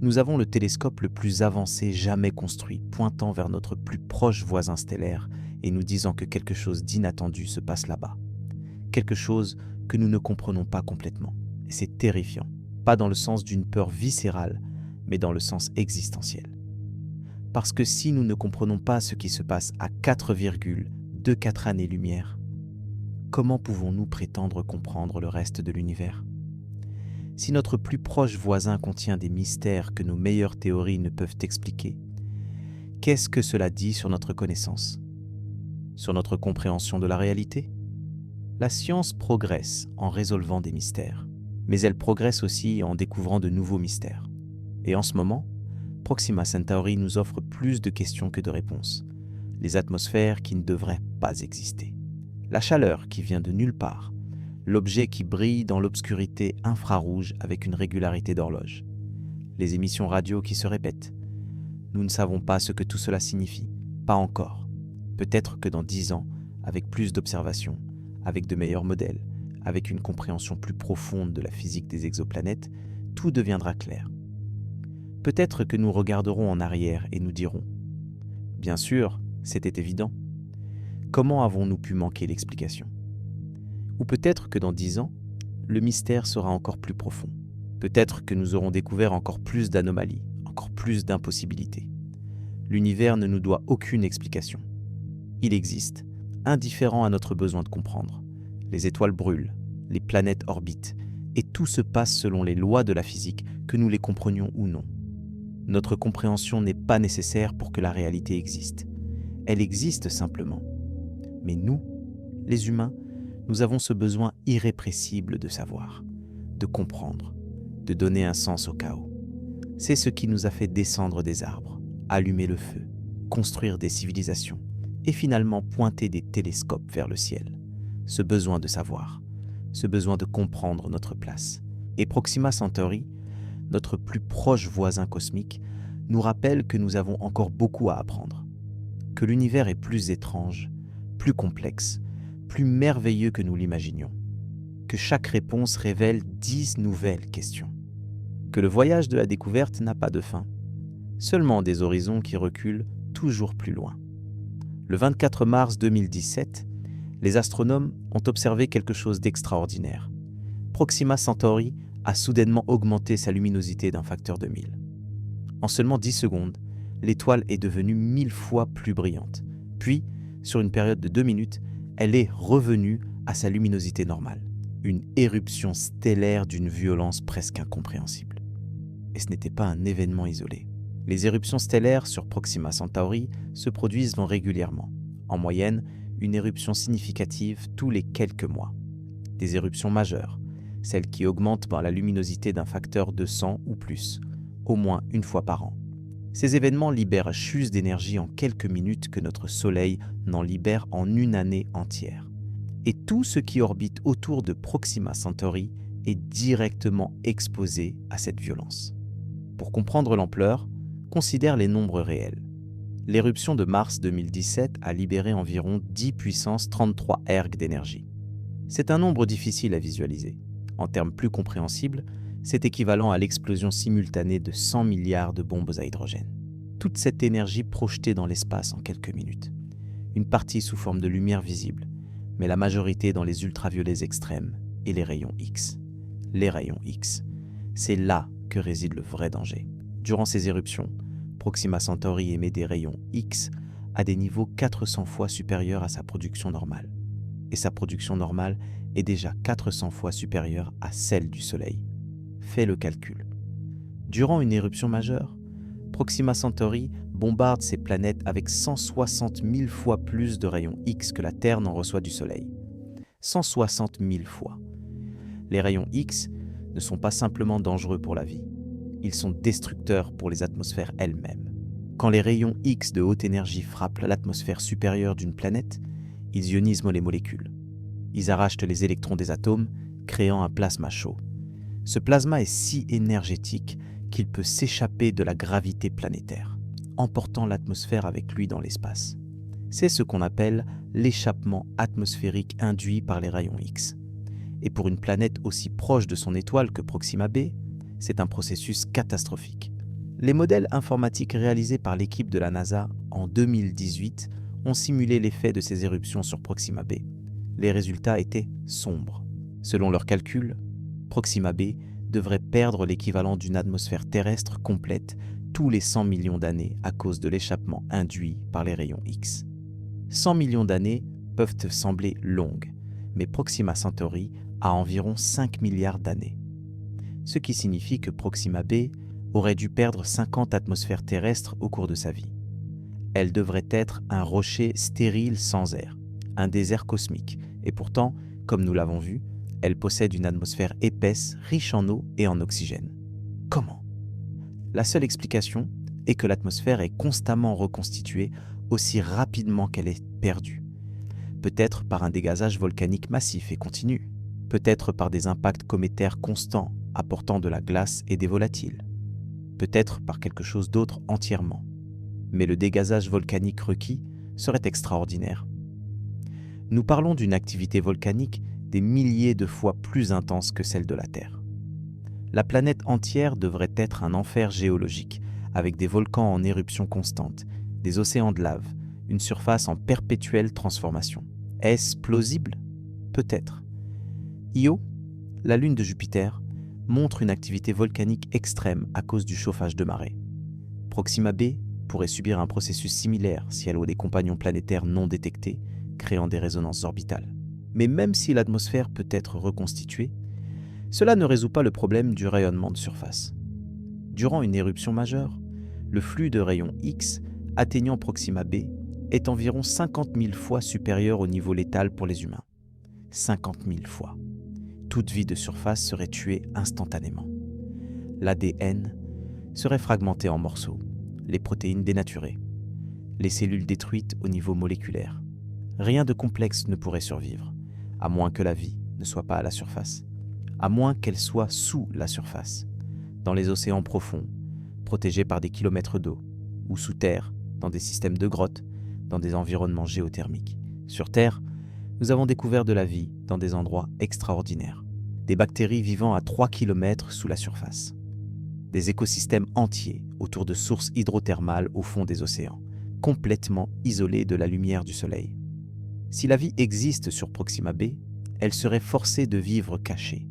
Nous avons le télescope le plus avancé jamais construit, pointant vers notre plus proche voisin stellaire et nous disant que quelque chose d'inattendu se passe là-bas. Quelque chose que nous ne comprenons pas complètement. Et c'est terrifiant. Pas dans le sens d'une peur viscérale, mais dans le sens existentiel. Parce que si nous ne comprenons pas ce qui se passe à 4,24 années-lumière, comment pouvons-nous prétendre comprendre le reste de l'univers ? Si notre plus proche voisin contient des mystères que nos meilleures théories ne peuvent expliquer, qu'est-ce que cela dit sur notre connaissance ? Sur notre compréhension de la réalité ? La science progresse en résolvant des mystères, mais elle progresse aussi en découvrant de nouveaux mystères. Et en ce moment, Proxima Centauri nous offre plus de questions que de réponses. Les atmosphères qui ne devraient pas exister. La chaleur qui vient de nulle part. L'objet qui brille dans l'obscurité infrarouge avec une régularité d'horloge. Les émissions radio qui se répètent. Nous ne savons pas ce que tout cela signifie. Pas encore. Peut-être que dans 10 ans, avec plus d'observations, avec de meilleurs modèles, avec une compréhension plus profonde de la physique des exoplanètes, tout deviendra clair. Peut-être que nous regarderons en arrière et nous dirons « Bien sûr, c'était évident. Comment avons-nous pu manquer l'explication ?» Ou peut-être que dans 10 ans, le mystère sera encore plus profond. Peut-être que nous aurons découvert encore plus d'anomalies, encore plus d'impossibilités. L'univers ne nous doit aucune explication. Il existe, indifférent à notre besoin de comprendre. Les étoiles brûlent, les planètes orbitent, et tout se passe selon les lois de la physique, que nous les comprenions ou non. Notre compréhension n'est pas nécessaire pour que la réalité existe. Elle existe simplement. Mais nous, les humains, nous avons ce besoin irrépressible de savoir, de comprendre, de donner un sens au chaos. C'est ce qui nous a fait descendre des arbres, allumer le feu, construire des civilisations et finalement pointer des télescopes vers le ciel. Ce besoin de savoir, ce besoin de comprendre notre place. Et Proxima Centauri, notre plus proche voisin cosmique, nous rappelle que nous avons encore beaucoup à apprendre, que l'univers est plus étrange, plus complexe, plus merveilleux que nous l'imaginions, que chaque réponse révèle 10 nouvelles questions, que le voyage de la découverte n'a pas de fin, seulement des horizons qui reculent toujours plus loin. Le 24 mars 2017, les astronomes ont observé quelque chose d'extraordinaire. Proxima Centauri a soudainement augmenté sa luminosité d'un facteur de 1000. En seulement 10 secondes, l'étoile est devenue 1000 fois plus brillante. Puis, sur une période de 2 minutes, elle est revenue à sa luminosité normale. Une éruption stellaire d'une violence presque incompréhensible. Et ce n'était pas un événement isolé. Les éruptions stellaires sur Proxima Centauri se produisent régulièrement. En moyenne, une éruption significative tous les quelques mois. Des éruptions majeures, celles qui augmentent par la luminosité d'un facteur de 100 ou plus, au moins une fois par an. Ces événements libèrent plus d'énergie en quelques minutes que notre Soleil n'en libère en une année entière. Et tout ce qui orbite autour de Proxima Centauri est directement exposé à cette violence. Pour comprendre l'ampleur, considère les nombres réels. L'éruption de mars 2017 a libéré environ 10 puissance 33 ergs d'énergie. C'est un nombre difficile à visualiser. En termes plus compréhensibles, c'est équivalent à l'explosion simultanée de 100 milliards de bombes à hydrogène. Toute cette énergie projetée dans l'espace en quelques minutes. Une partie sous forme de lumière visible, mais la majorité dans les ultraviolets extrêmes et les rayons X. Les rayons X, c'est là que réside le vrai danger. Durant ces éruptions, Proxima Centauri émet des rayons X à des niveaux 400 fois supérieurs à sa production normale. Et sa production normale est déjà 400 fois supérieure à celle du Soleil. Fais le calcul. Durant une éruption majeure, Proxima Centauri bombarde ses planètes avec 160 000 fois plus de rayons X que la Terre n'en reçoit du Soleil. 160 000 fois. Les rayons X ne sont pas simplement dangereux pour la vie. Ils sont destructeurs pour les atmosphères elles-mêmes. Quand les rayons X de haute énergie frappent l'atmosphère supérieure d'une planète, ils ionisent les molécules. Ils arrachent les électrons des atomes, créant un plasma chaud. Ce plasma est si énergétique qu'il peut s'échapper de la gravité planétaire, emportant l'atmosphère avec lui dans l'espace. C'est ce qu'on appelle l'échappement atmosphérique induit par les rayons X. Et pour une planète aussi proche de son étoile que Proxima b, c'est un processus catastrophique. Les modèles informatiques réalisés par l'équipe de la NASA en 2018 ont simulé l'effet de ces éruptions sur Proxima b. Les résultats étaient sombres. Selon leurs calculs, Proxima b devrait perdre l'équivalent d'une atmosphère terrestre complète tous les 100 millions d'années à cause de l'échappement induit par les rayons X. 100 millions d'années peuvent te sembler longues, mais Proxima Centauri a environ 5 milliards d'années. Ce qui signifie que Proxima b aurait dû perdre 50 atmosphères terrestres au cours de sa vie. Elle devrait être un rocher stérile sans air, un désert cosmique, et pourtant, comme nous l'avons vu, elle possède une atmosphère épaisse, riche en eau et en oxygène. Comment ? La seule explication est que l'atmosphère est constamment reconstituée aussi rapidement qu'elle est perdue. Peut-être par un dégazage volcanique massif et continu, peut-être par des impacts cométaires constants apportant de la glace et des volatiles, peut-être par quelque chose d'autre entièrement. Mais le dégazage volcanique requis serait extraordinaire. Nous parlons d'une activité volcanique des milliers de fois plus intense que celle de la Terre. La planète entière devrait être un enfer géologique, avec des volcans en éruption constante, des océans de lave, une surface en perpétuelle transformation. Est-ce plausible ? Peut-être. Io, la lune de Jupiter, montre une activité volcanique extrême à cause du chauffage de marée. Proxima b pourrait subir un processus similaire si elle a des compagnons planétaires non détectés, créant des résonances orbitales. Mais même si l'atmosphère peut être reconstituée, cela ne résout pas le problème du rayonnement de surface. Durant une éruption majeure, le flux de rayons X atteignant Proxima b est environ 50 000 fois supérieur au niveau létal pour les humains. 50 000 fois. Toute vie de surface serait tuée instantanément. L'ADN serait fragmenté en morceaux, les protéines dénaturées, les cellules détruites au niveau moléculaire. Rien de complexe ne pourrait survivre, à moins que la vie ne soit pas à la surface, à moins qu'elle soit sous la surface, dans les océans profonds, protégés par des kilomètres d'eau, ou sous terre, dans des systèmes de grottes, dans des environnements géothermiques. Sur Terre, nous avons découvert de la vie dans des endroits extraordinaires, des bactéries vivant à 3 km sous la surface, des écosystèmes entiers autour de sources hydrothermales au fond des océans, complètement isolés de la lumière du soleil. Si la vie existe sur Proxima b, elle serait forcée de vivre cachée,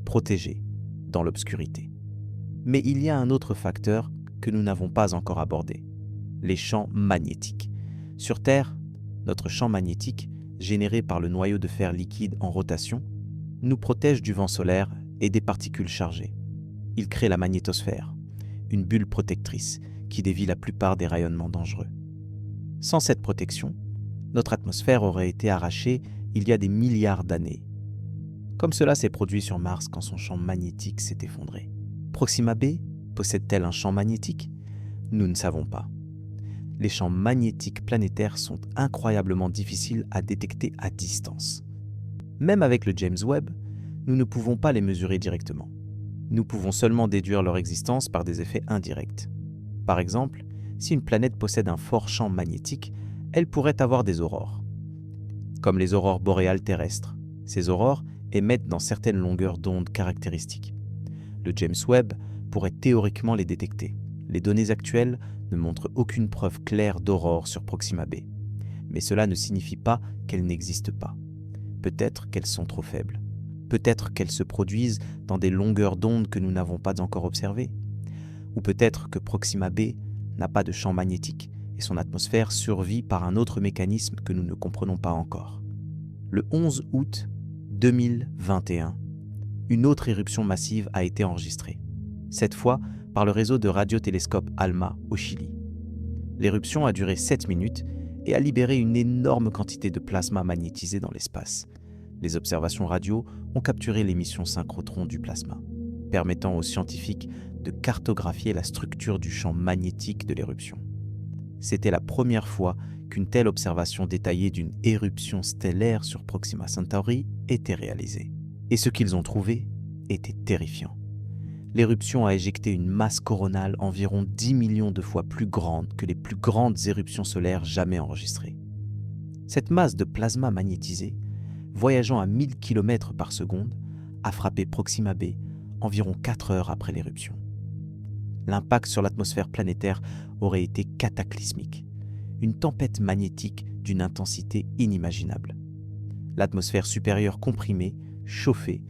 protégée, dans l'obscurité. Mais il y a un autre facteur que nous n'avons pas encore abordé, les champs magnétiques. Sur Terre, notre champ magnétique, généré par le noyau de fer liquide en rotation, nous protège du vent solaire et des particules chargées. Il crée la magnétosphère, une bulle protectrice qui dévie la plupart des rayonnements dangereux. Sans cette protection, notre atmosphère aurait été arrachée il y a des milliards d'années, comme cela s'est produit sur Mars quand son champ magnétique s'est effondré. Proxima b possède-t-elle un champ magnétique ? Nous ne savons pas. Les champs magnétiques planétaires sont incroyablement difficiles à détecter à distance. Même avec le James Webb, nous ne pouvons pas les mesurer directement. Nous pouvons seulement déduire leur existence par des effets indirects. Par exemple, si une planète possède un fort champ magnétique, elle pourrait avoir des aurores, comme les aurores boréales terrestres. Ces aurores émettent dans certaines longueurs d'onde caractéristiques. Le James Webb pourrait théoriquement les détecter. Les données actuelles ne montrent aucune preuve claire d'aurore sur Proxima b. Mais cela ne signifie pas qu'elles n'existent pas. Peut-être qu'elles sont trop faibles. Peut-être qu'elles se produisent dans des longueurs d'onde que nous n'avons pas encore observées. Ou peut-être que Proxima b n'a pas de champ magnétique et son atmosphère survit par un autre mécanisme que nous ne comprenons pas encore. Le 11 août 2021, une autre éruption massive a été enregistrée, cette fois par le réseau de radiotélescopes ALMA au Chili. L'éruption a duré 7 minutes et a libéré une énorme quantité de plasma magnétisé dans l'espace. Les observations radio ont capturé l'émission synchrotron du plasma, permettant aux scientifiques de cartographier la structure du champ magnétique de l'éruption. C'était la première fois qu'une telle observation détaillée d'une éruption stellaire sur Proxima Centauri était réalisée. Et ce qu'ils ont trouvé était terrifiant. L'éruption a éjecté une masse coronale environ 10 millions de fois plus grande que les plus grandes éruptions solaires jamais enregistrées. Cette masse de plasma magnétisé, voyageant à 1000 km par seconde, a frappé Proxima b environ 4 heures après l'éruption. L'impact sur l'atmosphère planétaire aurait été cataclysmique, une tempête magnétique d'une intensité inimaginable. L'atmosphère supérieure comprimée, chauffée,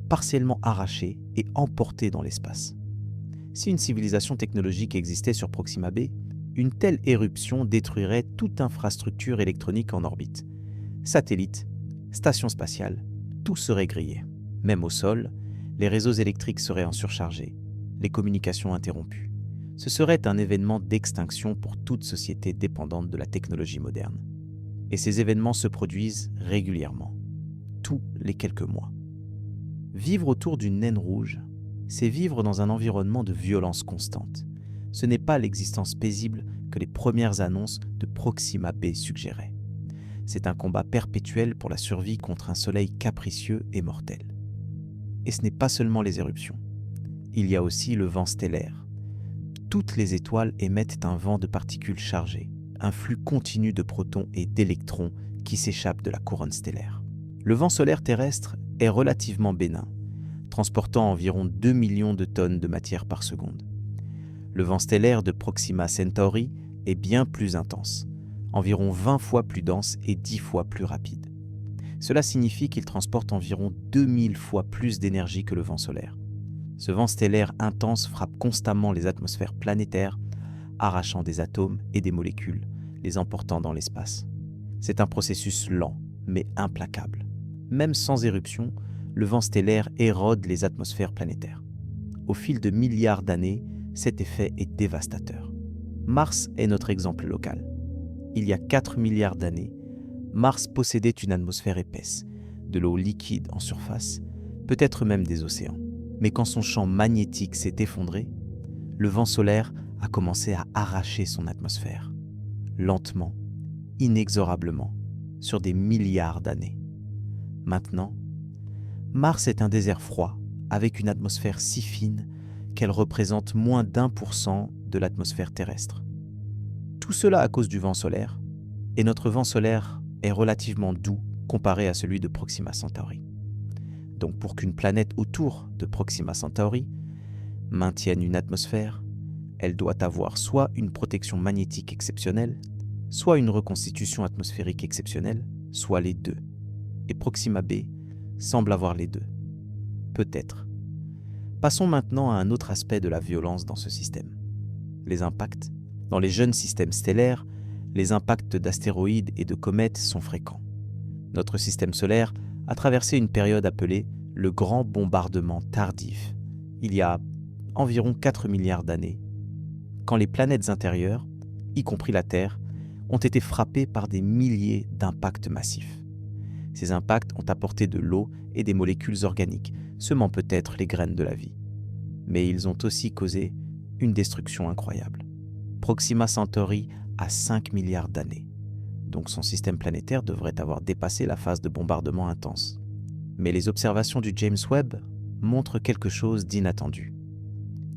partiellement arrachée et emportée dans l'espace. Si une civilisation technologique existait sur Proxima b, une telle éruption détruirait toute infrastructure électronique en orbite. Satellites, stations spatiales, tout serait grillé. Même au sol, les réseaux électriques seraient en surchargé, les communications interrompues. Ce serait un événement d'extinction pour toute société dépendante de la technologie moderne. Et ces événements se produisent régulièrement, tous les quelques mois. Vivre autour d'une naine rouge, c'est vivre dans un environnement de violence constante. Ce n'est pas l'existence paisible que les premières annonces de Proxima b suggéraient. C'est un combat perpétuel pour la survie contre un soleil capricieux et mortel. Et ce n'est pas seulement les éruptions. Il y a aussi le vent stellaire. Toutes les étoiles émettent un vent de particules chargées, un flux continu de protons et d'électrons qui s'échappent de la couronne stellaire. Le vent solaire terrestre est relativement bénin, transportant environ 2 millions de tonnes de matière par seconde. Le vent stellaire de Proxima Centauri est bien plus intense, environ 20 fois plus dense et 10 fois plus rapide. Cela signifie qu'il transporte environ 2000 fois plus d'énergie que le vent solaire. Ce vent stellaire intense frappe constamment les atmosphères planétaires, arrachant des atomes et des molécules, les emportant dans l'espace. C'est un processus lent, mais implacable. Même sans éruption, le vent stellaire érode les atmosphères planétaires. Au fil de milliards d'années, cet effet est dévastateur. Mars est notre exemple local. Il y a 4 milliards d'années, Mars possédait une atmosphère épaisse, de l'eau liquide en surface, peut-être même des océans. Mais quand son champ magnétique s'est effondré, le vent solaire a commencé à arracher son atmosphère, lentement, inexorablement, sur des milliards d'années. Maintenant, Mars est un désert froid, avec une atmosphère si fine qu'elle représente moins d'1% de l'atmosphère terrestre. Tout cela à cause du vent solaire, et notre vent solaire est relativement doux comparé à celui de Proxima Centauri. Donc pour qu'une planète autour de Proxima Centauri maintienne une atmosphère, elle doit avoir soit une protection magnétique exceptionnelle, soit une reconstitution atmosphérique exceptionnelle, soit les deux. Et Proxima b semble avoir les deux. Peut-être. Passons maintenant à un autre aspect de la violence dans ce système. Les impacts. Dans les jeunes systèmes stellaires, les impacts d'astéroïdes et de comètes sont fréquents. Notre système solaire a traversé une période appelée le grand bombardement tardif, il y a environ 4 milliards d'années, quand les planètes intérieures, y compris la Terre, ont été frappées par des milliers d'impacts massifs. Ces impacts ont apporté de l'eau et des molécules organiques, semant peut-être les graines de la vie. Mais ils ont aussi causé une destruction incroyable. Proxima Centauri a 5 milliards d'années, donc son système planétaire devrait avoir dépassé la phase de bombardement intense. Mais les observations du James Webb montrent quelque chose d'inattendu.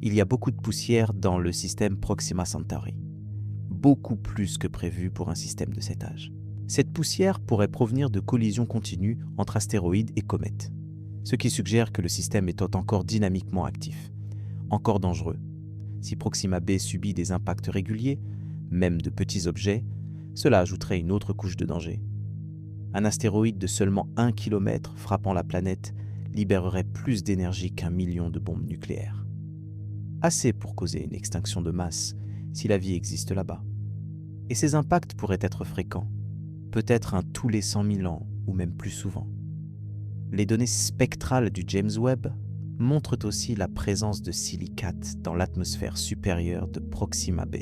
Il y a beaucoup de poussière dans le système Proxima Centauri, beaucoup plus que prévu pour un système de cet âge. Cette poussière pourrait provenir de collisions continues entre astéroïdes et comètes, ce qui suggère que le système est encore dynamiquement actif, encore dangereux. Si Proxima b subit des impacts réguliers, même de petits objets, cela ajouterait une autre couche de danger. Un astéroïde de seulement 1 km frappant la planète libérerait plus d'énergie qu'1 million de bombes nucléaires. Assez pour causer une extinction de masse si la vie existe là-bas. Et ces impacts pourraient être fréquents, peut-être un tous les 100 000 ans ou même plus souvent. Les données spectrales du James Webb montrent aussi la présence de silicates dans l'atmosphère supérieure de Proxima b,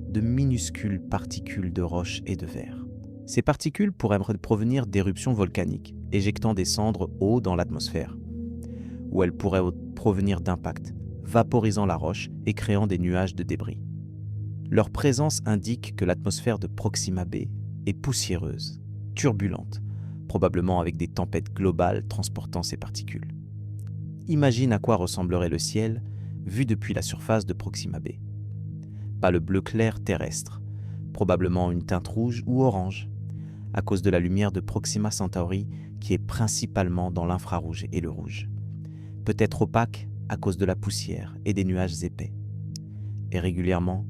de minuscules particules de roches et de verre. Ces particules pourraient provenir d'éruptions volcaniques, éjectant des cendres haut dans l'atmosphère, ou elles pourraient provenir d'impacts, vaporisant la roche et créant des nuages de débris. Leur présence indique que l'atmosphère de Proxima b est poussiéreuse, turbulente, probablement avec des tempêtes globales transportant ces particules. Imagine à quoi ressemblerait le ciel vu depuis la surface de Proxima b. Pas le bleu clair terrestre, probablement une teinte rouge ou orange, à cause de la lumière de Proxima Centauri qui est principalement dans l'infrarouge et le rouge. Peut-être opaque à cause de la poussière et des nuages épais. Et régulièrement,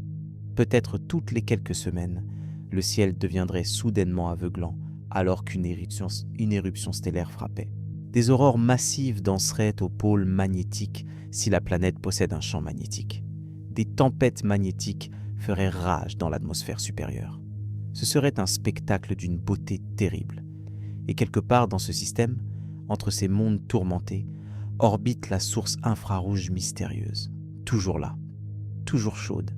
peut-être toutes les quelques semaines, le ciel deviendrait soudainement aveuglant alors qu'une éruption stellaire frappait. Des aurores massives danseraient au pôle magnétique si la planète possède un champ magnétique. Des tempêtes magnétiques feraient rage dans l'atmosphère supérieure. Ce serait un spectacle d'une beauté terrible. Et quelque part dans ce système, entre ces mondes tourmentés, orbite la source infrarouge mystérieuse, toujours là, toujours chaude,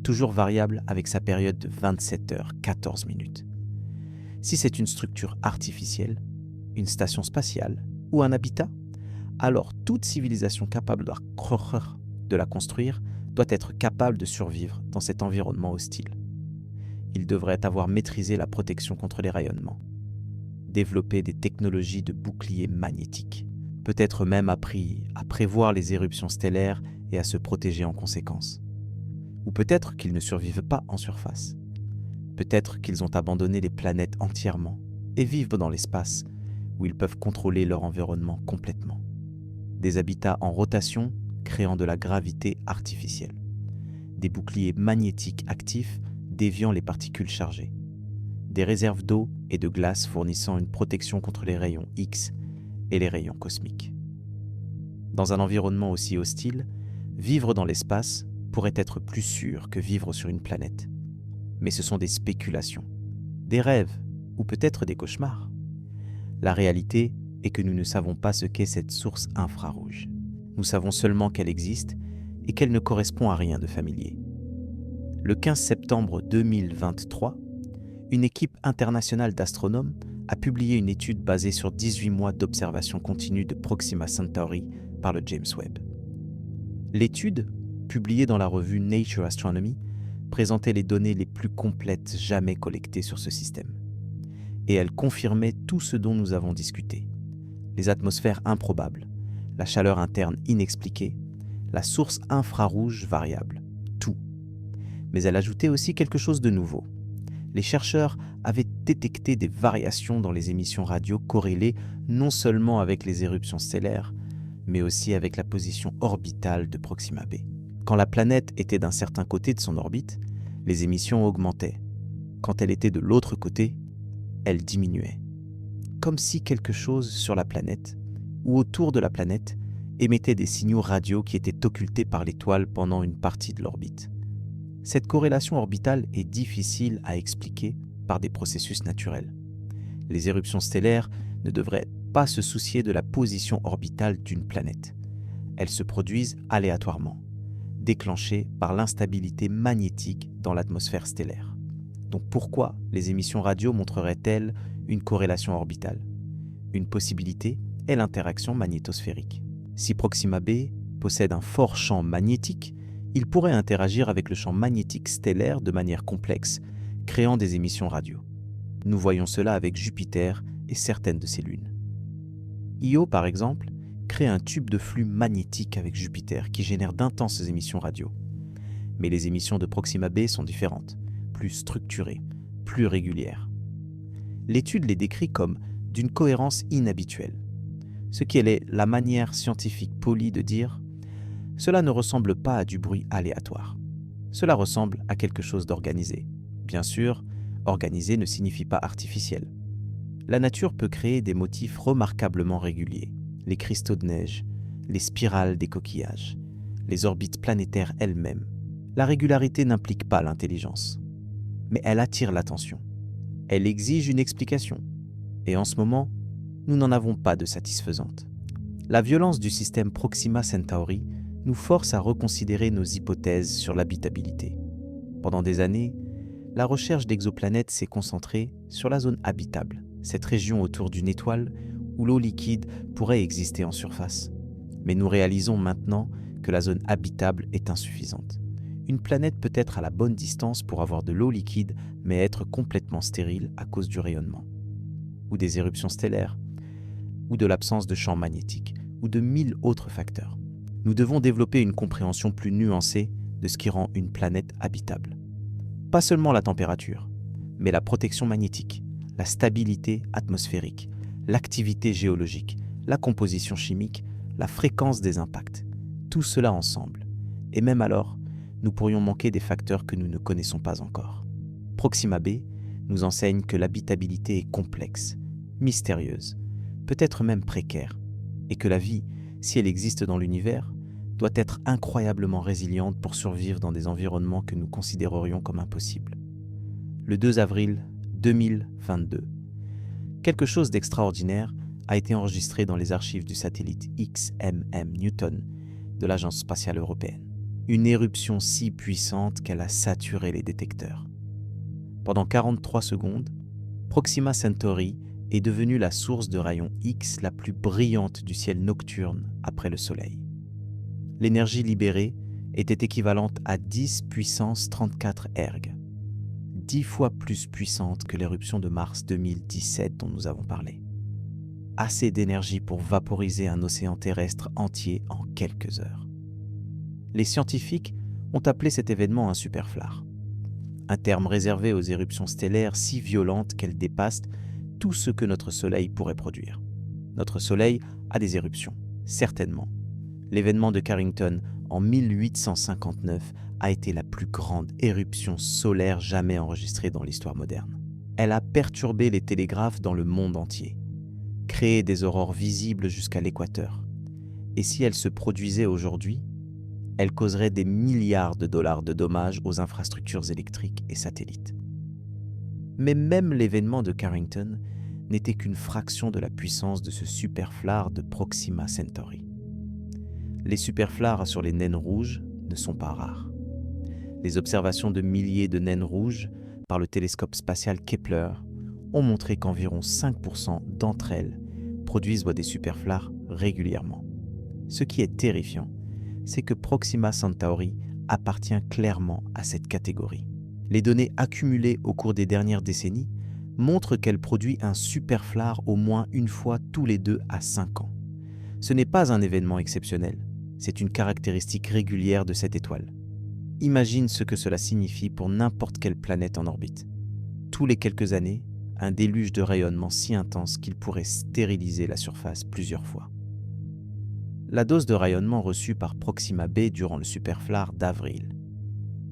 toujours variable avec sa période de 27 heures 14 minutes. Si c'est une structure artificielle, une station spatiale ou un habitat, alors toute civilisation capable de la construire doit être capable de survivre dans cet environnement hostile. Il devrait avoir maîtrisé la protection contre les rayonnements, développé des technologies de bouclier magnétique, peut-être même appris à prévoir les éruptions stellaires et à se protéger en conséquence. Ou peut-être qu'ils ne survivent pas en surface. Peut-être qu'ils ont abandonné les planètes entièrement et vivent dans l'espace où ils peuvent contrôler leur environnement complètement. Des habitats en rotation créant de la gravité artificielle. Des boucliers magnétiques actifs déviant les particules chargées. Des réserves d'eau et de glace fournissant une protection contre les rayons X et les rayons cosmiques. Dans un environnement aussi hostile, vivre dans l'espace pourrait être plus sûr que vivre sur une planète. Mais ce sont des spéculations, des rêves ou peut-être des cauchemars. La réalité est que nous ne savons pas ce qu'est cette source infrarouge. Nous savons seulement qu'elle existe et qu'elle ne correspond à rien de familier. Le 15 septembre 2023, une équipe internationale d'astronomes a publié une étude basée sur 18 mois d'observation continue de Proxima Centauri par le James Webb. L'étude, publiée dans la revue Nature Astronomy, présentait les données les plus complètes jamais collectées sur ce système. Et elle confirmait tout ce dont nous avons discuté. Les atmosphères improbables, la chaleur interne inexpliquée, la source infrarouge variable, tout. Mais elle ajoutait aussi quelque chose de nouveau. Les chercheurs avaient détecté des variations dans les émissions radio corrélées non seulement avec les éruptions stellaires, mais aussi avec la position orbitale de Proxima b. Quand la planète était d'un certain côté de son orbite, les émissions augmentaient. Quand elle était de l'autre côté, elles diminuaient. Comme si quelque chose sur la planète, ou autour de la planète, émettait des signaux radio qui étaient occultés par l'étoile pendant une partie de l'orbite. Cette corrélation orbitale est difficile à expliquer par des processus naturels. Les éruptions stellaires ne devraient pas se soucier de la position orbitale d'une planète. Elles se produisent aléatoirement, déclenchées par l'instabilité magnétique dans l'atmosphère stellaire. Donc pourquoi les émissions radio montreraient-elles une corrélation orbitale ? Une possibilité est l'interaction magnétosphérique. Si Proxima b possède un fort champ magnétique, il pourrait interagir avec le champ magnétique stellaire de manière complexe, créant des émissions radio. Nous voyons cela avec Jupiter et certaines de ses lunes. Io, par exemple, crée un tube de flux magnétique avec Jupiter qui génère d'intenses émissions radio. Mais les émissions de Proxima b sont différentes, plus structurées, plus régulières. L'étude les décrit comme d'une cohérence inhabituelle, ce qui est la manière scientifique polie de dire « cela ne ressemble pas à du bruit aléatoire, cela ressemble à quelque chose d'organisé ». Bien sûr, organisé ne signifie pas artificiel. La nature peut créer des motifs remarquablement réguliers, les cristaux de neige, les spirales des coquillages, les orbites planétaires elles-mêmes. La régularité n'implique pas l'intelligence, mais elle attire l'attention. Elle exige une explication, et en ce moment, nous n'en avons pas de satisfaisante. La violence du système Proxima Centauri nous force à reconsidérer nos hypothèses sur l'habitabilité. Pendant des années, la recherche d'exoplanètes s'est concentrée sur la zone habitable, cette région autour d'une étoile où l'eau liquide pourrait exister en surface. Mais nous réalisons maintenant que la zone habitable est insuffisante. Une planète peut être à la bonne distance pour avoir de l'eau liquide, mais être complètement stérile à cause du rayonnement, ou des éruptions stellaires, ou de l'absence de champs magnétiques, ou de 1000 autres facteurs. Nous devons développer une compréhension plus nuancée de ce qui rend une planète habitable. Pas seulement la température, mais la protection magnétique, la stabilité atmosphérique, l'activité géologique, la composition chimique, la fréquence des impacts. Tout cela ensemble. Et même alors, nous pourrions manquer des facteurs que nous ne connaissons pas encore. Proxima b nous enseigne que l'habitabilité est complexe, mystérieuse, peut-être même précaire, et que la vie, si elle existe dans l'univers, doit être incroyablement résiliente pour survivre dans des environnements que nous considérerions comme impossibles. Le 2 avril 2022, quelque chose d'extraordinaire a été enregistré dans les archives du satellite XMM Newton de l'Agence spatiale européenne. Une éruption si puissante qu'elle a saturé les détecteurs. Pendant 43 secondes, Proxima Centauri est devenue la source de rayons X la plus brillante du ciel nocturne après le Soleil. L'énergie libérée était équivalente à 10 puissance 34 erg, 10 fois plus puissante que l'éruption de Mars 2017 dont nous avons parlé. Assez d'énergie pour vaporiser un océan terrestre entier en quelques heures. Les scientifiques ont appelé cet événement un superflar, un terme réservé aux éruptions stellaires si violentes qu'elles dépassent tout ce que notre Soleil pourrait produire. Notre Soleil a des éruptions, certainement. L'événement de Carrington en 1859 a été la plus grande éruption solaire jamais enregistrée dans l'histoire moderne. Elle a perturbé les télégraphes dans le monde entier, créé des aurores visibles jusqu'à l'équateur. Et si elle se produisait aujourd'hui, elle causerait des milliards de dollars de dommages aux infrastructures électriques et satellites. Mais même l'événement de Carrington n'était qu'une fraction de la puissance de ce superflar de Proxima Centauri. Les superflars sur les naines rouges ne sont pas rares. Les observations de milliers de naines rouges par le télescope spatial Kepler ont montré qu'environ 5% d'entre elles produisent des superflars régulièrement. Ce qui est terrifiant, c'est que Proxima Centauri appartient clairement à cette catégorie. Les données accumulées au cours des dernières décennies montrent qu'elle produit un superflar au moins une fois tous les 2 à 5 ans. Ce n'est pas un événement exceptionnel, c'est une caractéristique régulière de cette étoile. Imagine ce que cela signifie pour n'importe quelle planète en orbite. Tous les quelques années, un déluge de rayonnement si intense qu'il pourrait stériliser la surface plusieurs fois. La dose de rayonnement reçue par Proxima b durant le superflar d'avril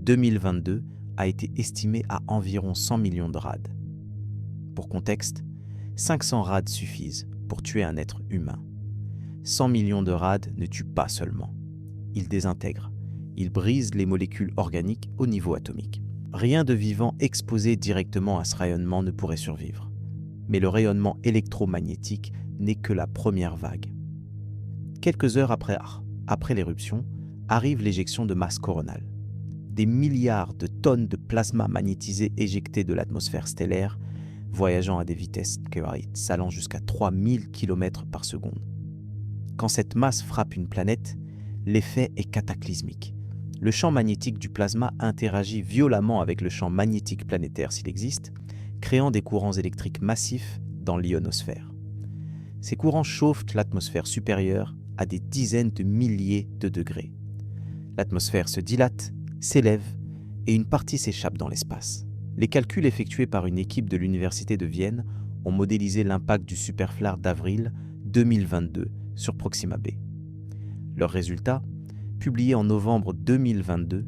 2022 a été estimée à environ 100 millions de rad. Pour contexte, 500 rad suffisent pour tuer un être humain. 100 millions de rad ne tuent pas seulement. Ils désintègrent. Ils brisent les molécules organiques au niveau atomique. Rien de vivant exposé directement à ce rayonnement ne pourrait survivre. Mais le rayonnement électromagnétique n'est que la première vague. Quelques heures après l'éruption, arrive l'éjection de masse coronale. Des milliards de tonnes de plasma magnétisé éjectées de l'atmosphère stellaire, voyageant à des vitesses allant jusqu'à 3000 km par seconde. Quand cette masse frappe une planète, l'effet est cataclysmique. Le champ magnétique du plasma interagit violemment avec le champ magnétique planétaire s'il existe, créant des courants électriques massifs dans l'ionosphère. Ces courants chauffent l'atmosphère supérieure à des dizaines de milliers de degrés. L'atmosphère se dilate, s'élève et une partie s'échappe dans l'espace. Les calculs effectués par une équipe de l'Université de Vienne ont modélisé l'impact du superflar d'avril 2022 sur Proxima b. Leurs résultats, publiés en novembre 2022,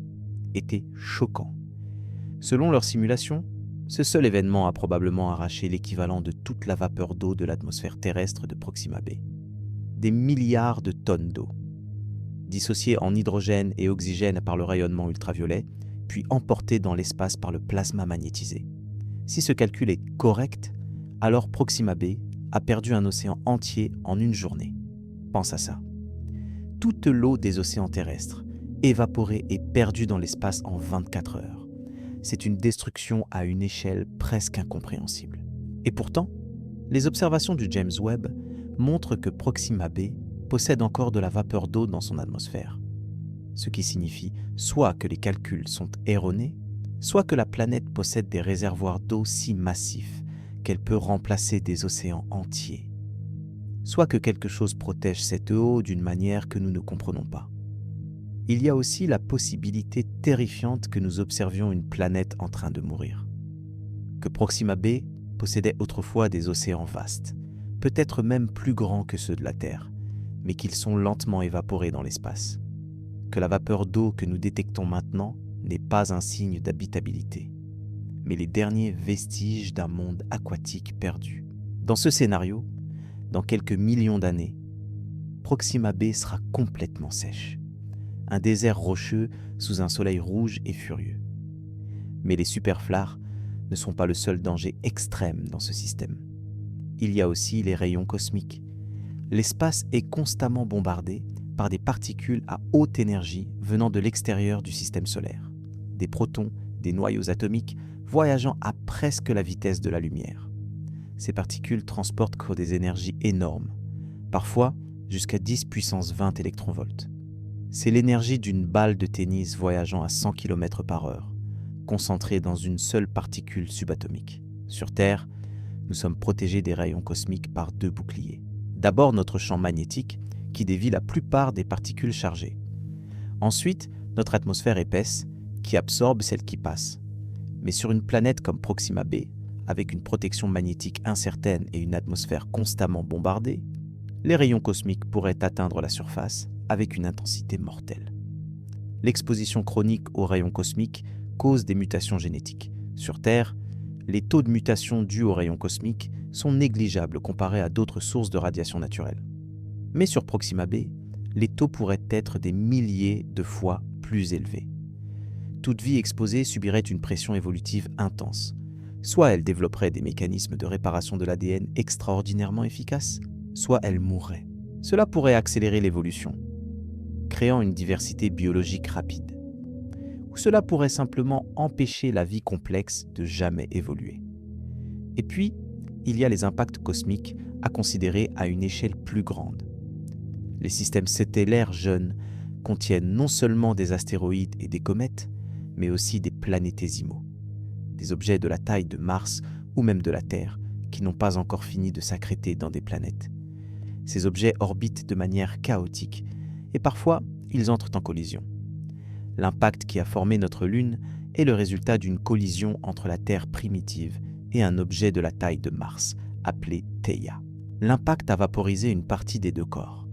étaient choquants. Selon leurs simulations, ce seul événement a probablement arraché l'équivalent de toute la vapeur d'eau de l'atmosphère terrestre de Proxima b. Des milliards de tonnes d'eau, dissociées en hydrogène et oxygène par le rayonnement ultraviolet, puis emportées dans l'espace par le plasma magnétisé. Si ce calcul est correct, alors Proxima b a perdu un océan entier en une journée. Pense à ça. Toute l'eau des océans terrestres, évaporée et perdue dans l'espace en 24 heures. C'est une destruction à une échelle presque incompréhensible. Et pourtant, les observations du James Webb montrent que Proxima b possède encore de la vapeur d'eau dans son atmosphère. ce qui signifie soit que les calculs sont erronés, soit que la planète possède des réservoirs d'eau si massifs qu'elle peut remplacer des océans entiers, soit que quelque chose protège cette eau d'une manière que nous ne comprenons pas. Il y a aussi la possibilité terrifiante que nous observions une planète en train de mourir, que Proxima b possédait autrefois des océans vastes, peut-être même plus grands que ceux de la Terre, mais qu'ils sont lentement évaporés dans l'espace, que la vapeur d'eau que nous détectons maintenant n'est pas un signe d'habitabilité, mais les derniers vestiges d'un monde aquatique perdu. Dans ce scénario, dans quelques millions d'années, Proxima b sera complètement sèche, un désert rocheux sous un soleil rouge et furieux. Mais les superflares ne sont pas le seul danger extrême dans ce système. Il y a aussi les rayons cosmiques. L'espace est constamment bombardé par des particules à haute énergie venant de l'extérieur du système solaire. Des protons, des noyaux atomiques voyageant à presque la vitesse de la lumière. Ces particules transportent des énergies énormes, parfois jusqu'à 10 puissance 20 électronvolts. C'est l'énergie d'une balle de tennis voyageant à 100 km/h, concentrée dans une seule particule subatomique. Sur Terre, nous sommes protégés des rayons cosmiques par deux boucliers. D'abord notre champ magnétique, qui dévie la plupart des particules chargées. Ensuite, notre atmosphère épaisse, qui absorbe celles qui passent. Mais sur une planète comme Proxima b, avec une protection magnétique incertaine et une atmosphère constamment bombardée, les rayons cosmiques pourraient atteindre la surface avec une intensité mortelle. L'exposition chronique aux rayons cosmiques cause des mutations génétiques. Sur Terre, les taux de mutation dus aux rayons cosmiques sont négligeables comparés à d'autres sources de radiation naturelle. Mais sur Proxima b, les taux pourraient être des milliers de fois plus élevés. Toute vie exposée subirait une pression évolutive intense. Soit elle développerait des mécanismes de réparation de l'ADN extraordinairement efficaces, soit elle mourrait. Cela pourrait accélérer l'évolution, créant une diversité biologique rapide. Ou cela pourrait simplement empêcher la vie complexe de jamais évoluer. Et puis, il y a les impacts cosmiques à considérer à une échelle plus grande. Les systèmes stellaires jeunes contiennent non seulement des astéroïdes et des comètes, mais aussi des planétésimaux, des objets de la taille de Mars ou même de la Terre qui n'ont pas encore fini de s'accréter dans des planètes. Ces objets orbitent de manière chaotique et parfois ils entrent en collision. L'impact qui a formé notre Lune est le résultat d'une collision entre la Terre primitive et un objet de la taille de Mars, appelé Theia. L'impact a vaporisé une partie des deux corps,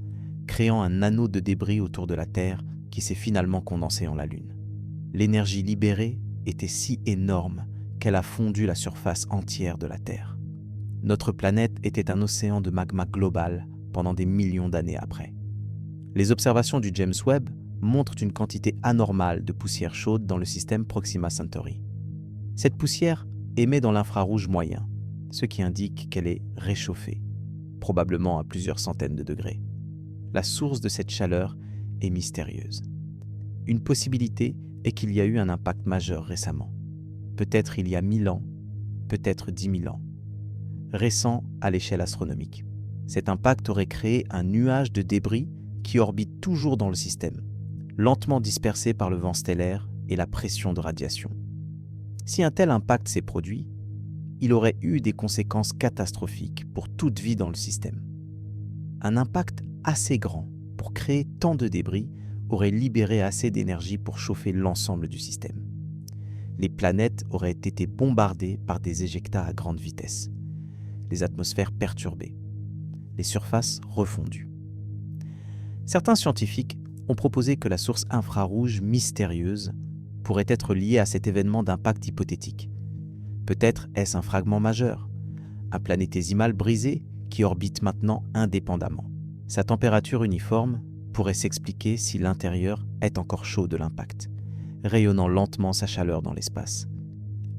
créant un anneau de débris autour de la Terre qui s'est finalement condensé en la Lune. L'énergie libérée était si énorme qu'elle a fondu la surface entière de la Terre. Notre planète était un océan de magma global pendant des millions d'années après. Les observations du James Webb montrent une quantité anormale de poussière chaude dans le système Proxima Centauri. Cette poussière émet dans l'infrarouge moyen, ce qui indique qu'elle est réchauffée, probablement à plusieurs centaines de degrés. La source de cette chaleur est mystérieuse. Une possibilité est qu'il y a eu un impact majeur récemment. Peut-être il y a 1000 ans, peut-être 10 000 ans. Récent à l'échelle astronomique. Cet impact aurait créé un nuage de débris qui orbite toujours dans le système, lentement dispersé par le vent stellaire et la pression de radiation. Si un tel impact s'est produit, il aurait eu des conséquences catastrophiques pour toute vie dans le système. Un impact assez grand pour créer tant de débris aurait libéré assez d'énergie pour chauffer l'ensemble du système. Les planètes auraient été bombardées par des éjectats à grande vitesse, les atmosphères perturbées, les surfaces refondues. Certains scientifiques ont proposé que la source infrarouge mystérieuse pourrait être liée à cet événement d'impact hypothétique. Peut-être est-ce un fragment majeur, un planétésimal brisé qui orbite maintenant indépendamment. Sa température uniforme pourrait s'expliquer si l'intérieur est encore chaud de l'impact, rayonnant lentement sa chaleur dans l'espace.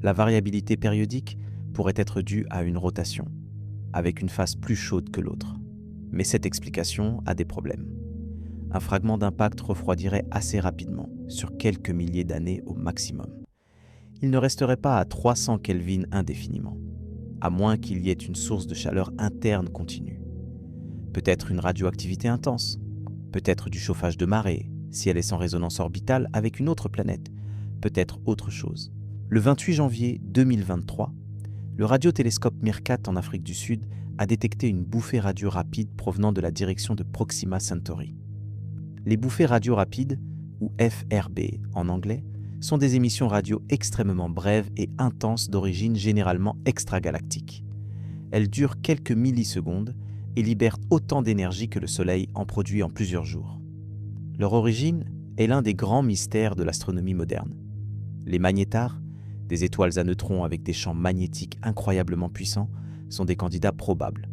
La variabilité périodique pourrait être due à une rotation, avec une face plus chaude que l'autre. Mais cette explication a des problèmes. Un fragment d'impact refroidirait assez rapidement, sur quelques milliers d'années au maximum. Il ne resterait pas à 300 Kelvin indéfiniment, à moins qu'il y ait une source de chaleur interne continue. Peut-être une radioactivité intense, peut-être du chauffage de marée, Si elle est sans résonance orbitale avec une autre planète, peut-être autre chose. Le 28 janvier 2023, le radiotélescope Meerkat en Afrique du Sud a détecté une bouffée radio rapide provenant de la direction de Proxima Centauri. Les bouffées radio rapides, ou FRB en anglais, sont des émissions radio extrêmement brèves et intenses d'origine généralement extragalactique. Elles durent quelques millisecondes et libèrent autant d'énergie que le Soleil en produit en plusieurs jours. Leur origine est l'un des grands mystères de l'astronomie moderne. Les magnétars, des étoiles à neutrons avec des champs magnétiques incroyablement puissants, sont des candidats probables.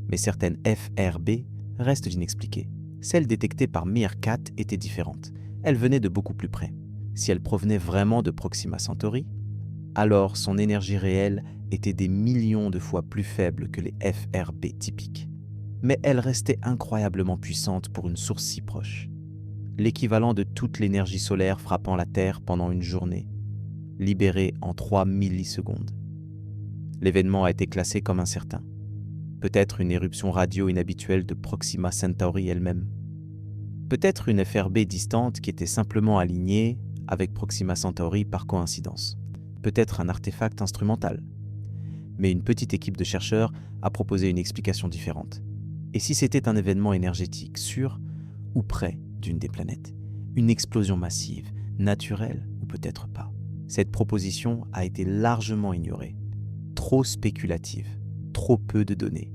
Mais certaines FRB restent inexpliquées. Celles détectées par Meerkat étaient différentes. Elles venaient de beaucoup plus près. Si elles provenaient vraiment de Proxima Centauri, alors son énergie réelle était des millions de fois plus faible que les FRB typiques. Mais elles restaient incroyablement puissantes pour une source si proche. L'équivalent de toute l'énergie solaire frappant la Terre pendant une journée, libérée en 3 millisecondes. L'événement a été classé comme incertain. Peut-être une éruption radio inhabituelle de Proxima Centauri elle-même. Peut-être une FRB distante qui était simplement alignée avec Proxima Centauri par coïncidence. Peut-être un artefact instrumental. Mais une petite équipe de chercheurs a proposé une explication différente. Et si c'était un événement énergétique sur ou près d'une des planètes? Une explosion massive, naturelle ou peut-être pas? Cette proposition a été largement ignorée. Trop spéculative, trop peu de données.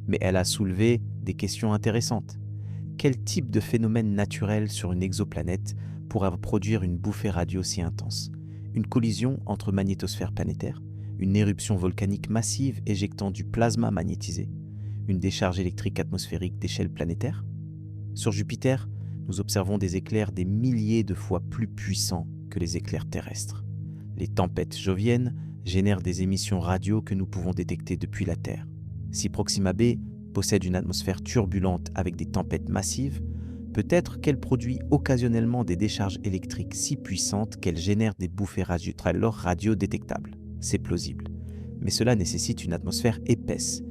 Mais elle a soulevé des questions intéressantes. Quel type de phénomène naturel sur une exoplanète pourrait produire une bouffée radio si intense? Une collision entre magnétosphères planétaires? Une éruption volcanique massive éjectant du plasma magnétisé? Une décharge électrique atmosphérique d'échelle planétaire? Sur Jupiter, nous observons des éclairs des milliers de fois plus puissants que les éclairs terrestres. Les tempêtes joviennes génèrent des émissions radio que nous pouvons détecter depuis la Terre. Si Proxima b possède une atmosphère turbulente avec des tempêtes massives, peut-être qu'elle produit occasionnellement des décharges électriques si puissantes qu'elles génèrent des bouffées radio détectables. C'est plausible. Mais cela nécessite une atmosphère épaisse,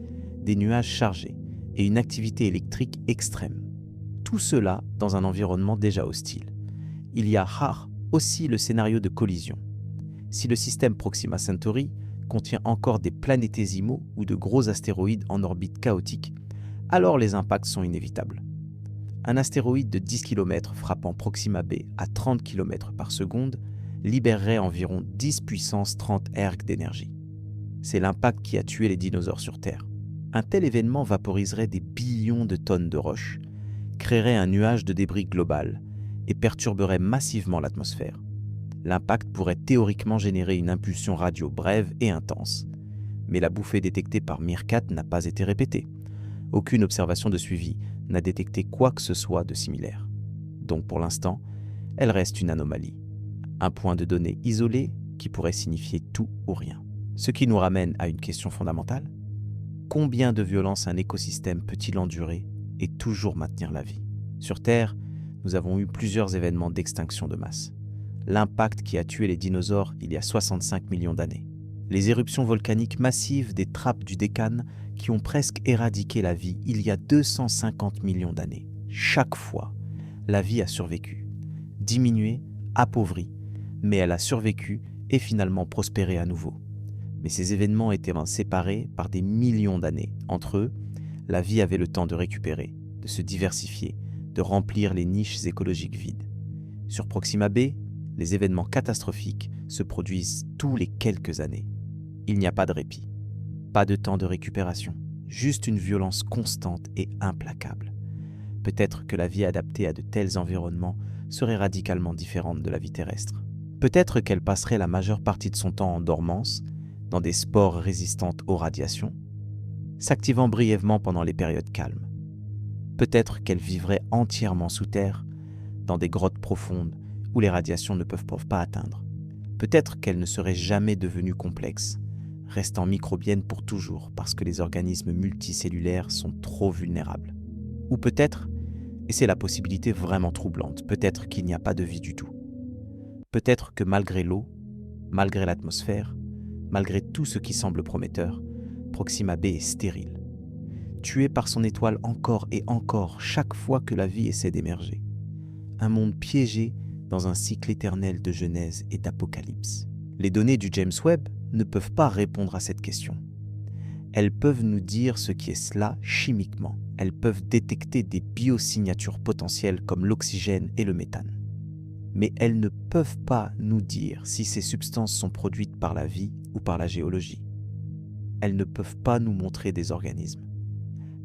des nuages chargés et une activité électrique extrême. Tout cela dans un environnement déjà hostile. Il y a aussi le scénario de collision. Si le système Proxima Centauri contient encore des planétésimaux ou de gros astéroïdes en orbite chaotique, alors les impacts sont inévitables. Un astéroïde de 10 km frappant Proxima b à 30 km par seconde libérerait environ 10 puissance 30 erg d'énergie. C'est l'impact qui a tué les dinosaures sur Terre. Un tel événement vaporiserait des billions de tonnes de roches, créerait un nuage de débris global et perturberait massivement l'atmosphère. L'impact pourrait théoriquement générer une impulsion radio brève et intense. Mais la bouffée détectée par Meerkat n'a pas été répétée. Aucune observation de suivi n'a détecté quoi que ce soit de similaire. Donc pour l'instant, elle reste une anomalie. Un point de données isolé qui pourrait signifier tout ou rien. Ce qui nous ramène à une question fondamentale. Combien de violence un écosystème peut-il endurer et toujours maintenir la vie? Sur Terre, nous avons eu plusieurs événements d'extinction de masse. L'impact qui a tué les dinosaures il y a 65 millions d'années. Les éruptions volcaniques massives des trappes du Deccan qui ont presque éradiqué la vie il y a 250 millions d'années. Chaque fois, la vie a survécu. Diminuée, appauvrie, mais elle a survécu et finalement prospéré à nouveau. Mais ces événements étaient séparés par des millions d'années. Entre eux, la vie avait le temps de récupérer, de se diversifier, de remplir les niches écologiques vides. Sur Proxima b, les événements catastrophiques se produisent tous les quelques années. Il n'y a pas de répit, pas de temps de récupération, juste une violence constante et implacable. Peut-être que la vie adaptée à de tels environnements serait radicalement différente de la vie terrestre. Peut-être qu'elle passerait la majeure partie de son temps en dormance, dans des spores résistantes aux radiations, s'activant brièvement pendant les périodes calmes. Peut-être qu'elle vivrait entièrement sous terre, dans des grottes profondes où les radiations ne peuvent pas atteindre. Peut-être qu'elle ne serait jamais devenue complexe, restant microbienne pour toujours parce que les organismes multicellulaires sont trop vulnérables. Ou peut-être, et c'est la possibilité vraiment troublante, peut-être qu'il n'y a pas de vie du tout. Peut-être que malgré l'eau, malgré l'atmosphère, malgré tout ce qui semble prometteur, Proxima b est stérile, tuée par son étoile encore et encore chaque fois que la vie essaie d'émerger. un monde piégé dans un cycle éternel de genèse et d'apocalypse. Les données du James Webb ne peuvent pas répondre à cette question. Elles peuvent nous dire ce qui est cela chimiquement. Elles peuvent détecter des biosignatures potentielles comme l'oxygène et le méthane. Mais elles ne peuvent pas nous dire si ces substances sont produites par la vie ou par la géologie. Elles ne peuvent pas nous montrer des organismes.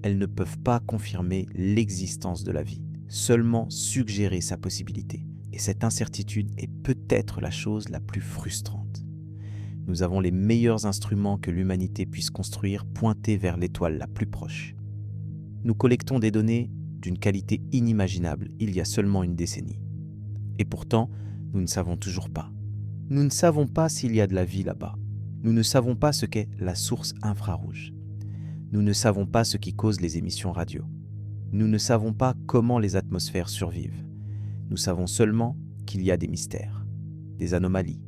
Elles ne peuvent pas confirmer l'existence de la vie, seulement suggérer sa possibilité. Et cette incertitude est peut-être la chose la plus frustrante. Nous avons les meilleurs instruments que l'humanité puisse construire pointés vers l'étoile la plus proche. Nous collectons des données d'une qualité inimaginable il y a seulement une décennie. Et pourtant, nous ne savons toujours pas. Nous ne savons pas s'il y a de la vie là-bas. Nous ne savons pas ce qu'est la source infrarouge. Nous ne savons pas ce qui cause les émissions radio. Nous ne savons pas comment les atmosphères survivent. Nous savons seulement qu'il y a des mystères, des anomalies,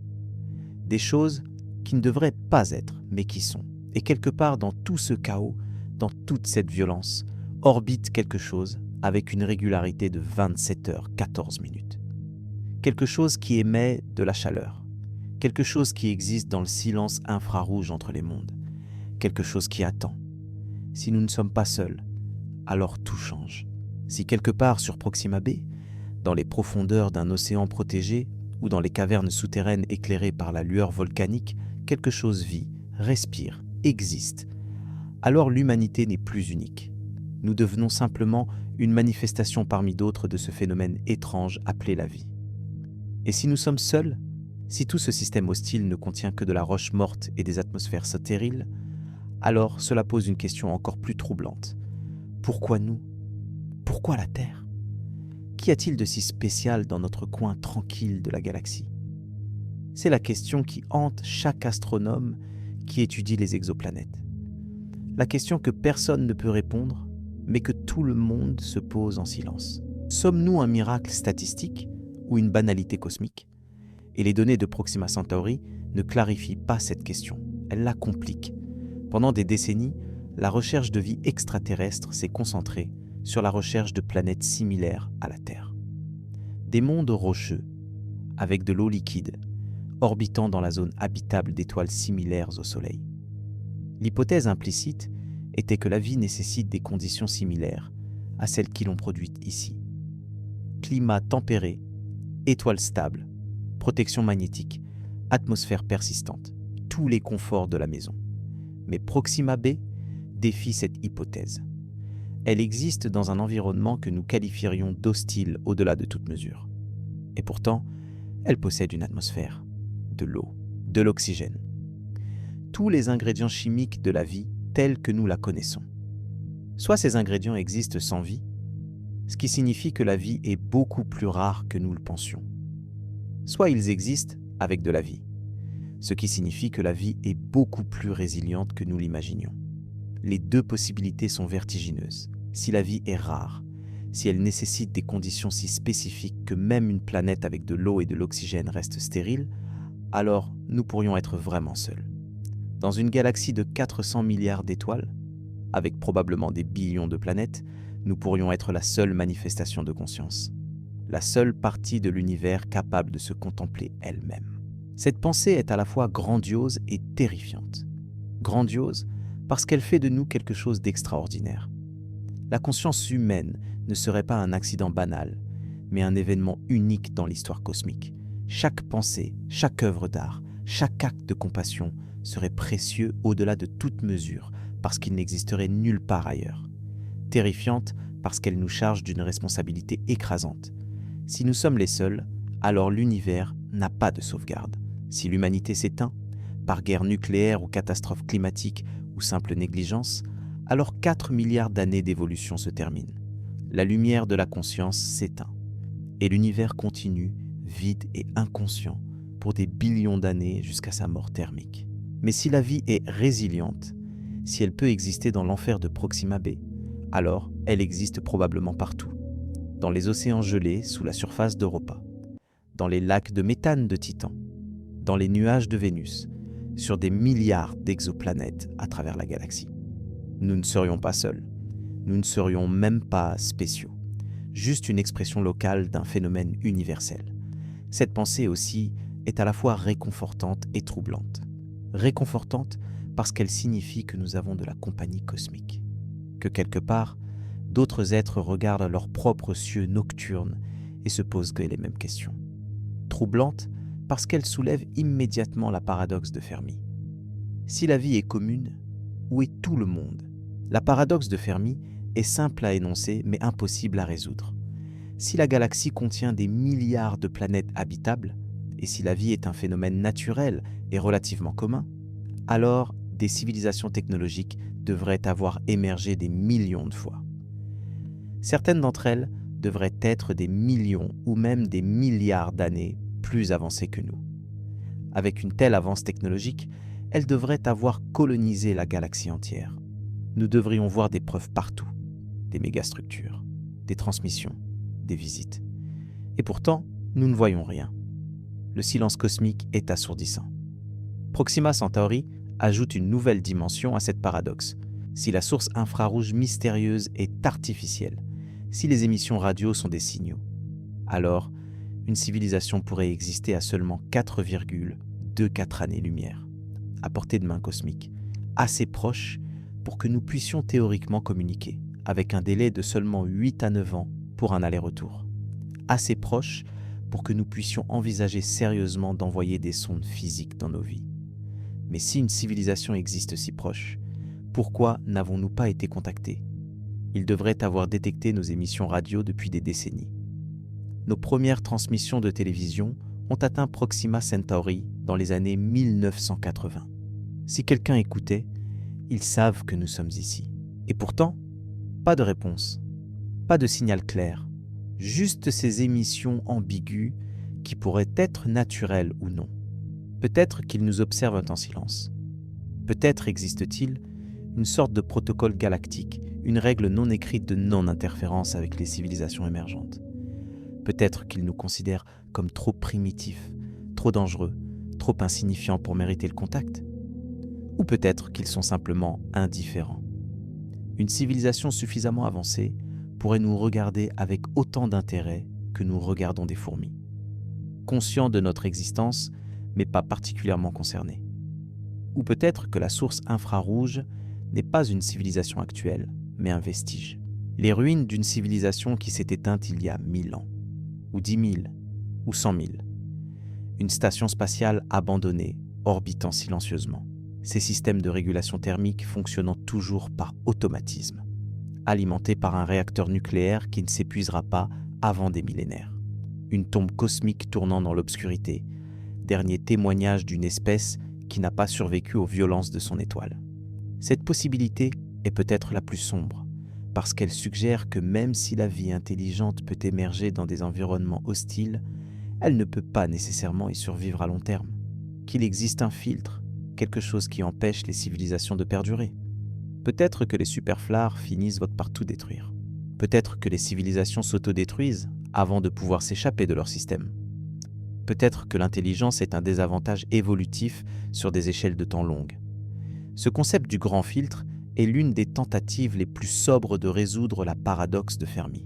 des choses qui ne devraient pas être, mais qui sont. Et quelque part dans tout ce chaos, dans toute cette violence, orbite quelque chose avec une régularité de 27h14. Quelque chose qui émet de la chaleur. Quelque chose qui existe dans le silence infrarouge entre les mondes. Quelque chose qui attend. Si nous ne sommes pas seuls, alors tout change. Si quelque part sur Proxima b, dans les profondeurs d'un océan protégé ou dans les cavernes souterraines éclairées par la lueur volcanique, quelque chose vit, respire, existe, alors l'humanité n'est plus unique. Nous devenons simplement une manifestation parmi d'autres de ce phénomène étrange appelé la vie. Et si nous sommes seuls, si tout ce système hostile ne contient que de la roche morte et des atmosphères stériles, alors cela pose une question encore plus troublante. Pourquoi nous ? Pourquoi la Terre ? Qu'y a-t-il de si spécial dans notre coin tranquille de la galaxie ? C'est la question qui hante chaque astronome qui étudie les exoplanètes. La question que personne ne peut répondre, mais que tout le monde se pose en silence. Sommes-nous un miracle statistique ou une banalité cosmique ? Et les données de Proxima Centauri ne clarifient pas cette question, elles la compliquent. Pendant des décennies, la recherche de vie extraterrestre s'est concentrée sur la recherche de planètes similaires à la Terre. Des mondes rocheux, avec de l'eau liquide, orbitant dans la zone habitable d'étoiles similaires au Soleil. L'hypothèse implicite était que la vie nécessite des conditions similaires à celles qui l'ont produite ici. Climat tempéré, étoiles stables, protection magnétique, atmosphère persistante, tous les conforts de la maison. Mais Proxima b défie cette hypothèse. Elle existe dans un environnement que nous qualifierions d'hostile au-delà de toute mesure. Et pourtant, elle possède une atmosphère, de l'eau, de l'oxygène. Tous les ingrédients chimiques de la vie tels que nous la connaissons. Soit ces ingrédients existent sans vie, ce qui signifie que la vie est beaucoup plus rare que nous le pensions. Soit ils existent avec de la vie, ce qui signifie que la vie est beaucoup plus résiliente que nous l'imaginions. Les deux possibilités sont vertigineuses. Si la vie est rare, si elle nécessite des conditions si spécifiques que même une planète avec de l'eau et de l'oxygène reste stérile, alors nous pourrions être vraiment seuls. Dans une galaxie de 400 milliards d'étoiles, avec probablement des billions de planètes, nous pourrions être la seule manifestation de conscience, la seule partie de l'univers capable de se contempler elle-même. Cette pensée est à la fois grandiose et terrifiante. Grandiose parce qu'elle fait de nous quelque chose d'extraordinaire. La conscience humaine ne serait pas un accident banal, mais un événement unique dans l'histoire cosmique. Chaque pensée, chaque œuvre d'art, chaque acte de compassion serait précieux au-delà de toute mesure, parce qu'il n'existerait nulle part ailleurs. Terrifiante parce qu'elle nous charge d'une responsabilité écrasante. Si nous sommes les seuls, alors l'univers n'a pas de sauvegarde. Si l'humanité s'éteint, par guerre nucléaire ou catastrophe climatique ou simple négligence, alors 4 milliards d'années d'évolution se terminent. La lumière de la conscience s'éteint. Et l'univers continue, vide et inconscient, pour des billions d'années jusqu'à sa mort thermique. Mais si la vie est résiliente, si elle peut exister dans l'enfer de Proxima b, alors elle existe probablement partout. Dans les océans gelés sous la surface d'Europa, dans les lacs de méthane de Titan, dans les nuages de Vénus, sur des milliards d'exoplanètes à travers la galaxie. Nous ne serions pas seuls. Nous ne serions même pas spéciaux. juste une expression locale d'un phénomène universel. Cette pensée aussi est à la fois réconfortante et troublante. Réconfortante parce qu'elle signifie que nous avons de la compagnie cosmique, que quelque part, d'autres êtres regardent leurs propres cieux nocturnes et se posent les mêmes questions. Troublante parce qu'elle soulève immédiatement la paradoxe de Fermi. Si la vie est commune, où est tout le monde ? La paradoxe de Fermi est simple à énoncer mais impossible à résoudre. Si la galaxie contient des milliards de planètes habitables, et si la vie est un phénomène naturel et relativement commun, alors des civilisations technologiques devraient avoir émergé des millions de fois. Certaines d'entre elles devraient être des millions ou même des milliards d'années plus avancées que nous. Avec une telle avance technologique, elles devraient avoir colonisé la galaxie entière. Nous devrions voir des preuves partout, des mégastructures, des transmissions, des visites. Et pourtant, nous ne voyons rien. Le silence cosmique est assourdissant. Proxima Centauri ajoute une nouvelle dimension à cette paradoxe. Si la source infrarouge mystérieuse est artificielle, si les émissions radio sont des signaux, alors une civilisation pourrait exister à seulement 4,24 années-lumière, à portée de main cosmique, assez proche pour que nous puissions théoriquement communiquer, avec un délai de seulement 8 à 9 ans pour un aller-retour. Assez proche pour que nous puissions envisager sérieusement d'envoyer des sondes physiques dans nos vies. Mais si une civilisation existe si proche, pourquoi n'avons-nous pas été contactés ? Ils devraient avoir détecté nos émissions radio depuis des décennies. Nos premières transmissions de télévision ont atteint Proxima Centauri dans les années 1980. Si quelqu'un écoutait, ils savent que nous sommes ici. Et pourtant, pas de réponse, pas de signal clair, juste ces émissions ambiguës qui pourraient être naturelles ou non. Peut-être qu'ils nous observent en silence. Peut-être existe-t-il une sorte de protocole galactique, une règle non écrite de non-interférence avec les civilisations émergentes. Peut-être qu'ils nous considèrent comme trop primitifs, trop dangereux, trop insignifiants pour mériter le contact. Ou peut-être qu'ils sont simplement indifférents. Une civilisation suffisamment avancée pourrait nous regarder avec autant d'intérêt que nous regardons des fourmis. Conscients de notre existence, mais pas particulièrement concernés. Ou peut-être que la source infrarouge n'est pas une civilisation actuelle, mais un vestige. Les ruines d'une civilisation qui s'est éteinte il y a 1000 ans, ou 10 000, ou 100 000. Une station spatiale abandonnée, orbitant silencieusement. Ces systèmes de régulation thermique fonctionnant toujours par automatisme, alimentés par un réacteur nucléaire qui ne s'épuisera pas avant des millénaires. Une tombe cosmique tournant dans l'obscurité, dernier témoignage d'une espèce qui n'a pas survécu aux violences de son étoile. Cette possibilité est peut-être la plus sombre, parce qu'elle suggère que même si la vie intelligente peut émerger dans des environnements hostiles, elle ne peut pas nécessairement y survivre à long terme. Qu'il existe un filtre, quelque chose qui empêche les civilisations de perdurer. Peut-être que les superflares finissent par tout détruire. Peut-être que les civilisations s'autodétruisent avant de pouvoir s'échapper de leur système. Peut-être que l'intelligence est un désavantage évolutif sur des échelles de temps longues. Ce concept du grand filtre est l'une des tentatives les plus sobres de résoudre la paradoxe de Fermi.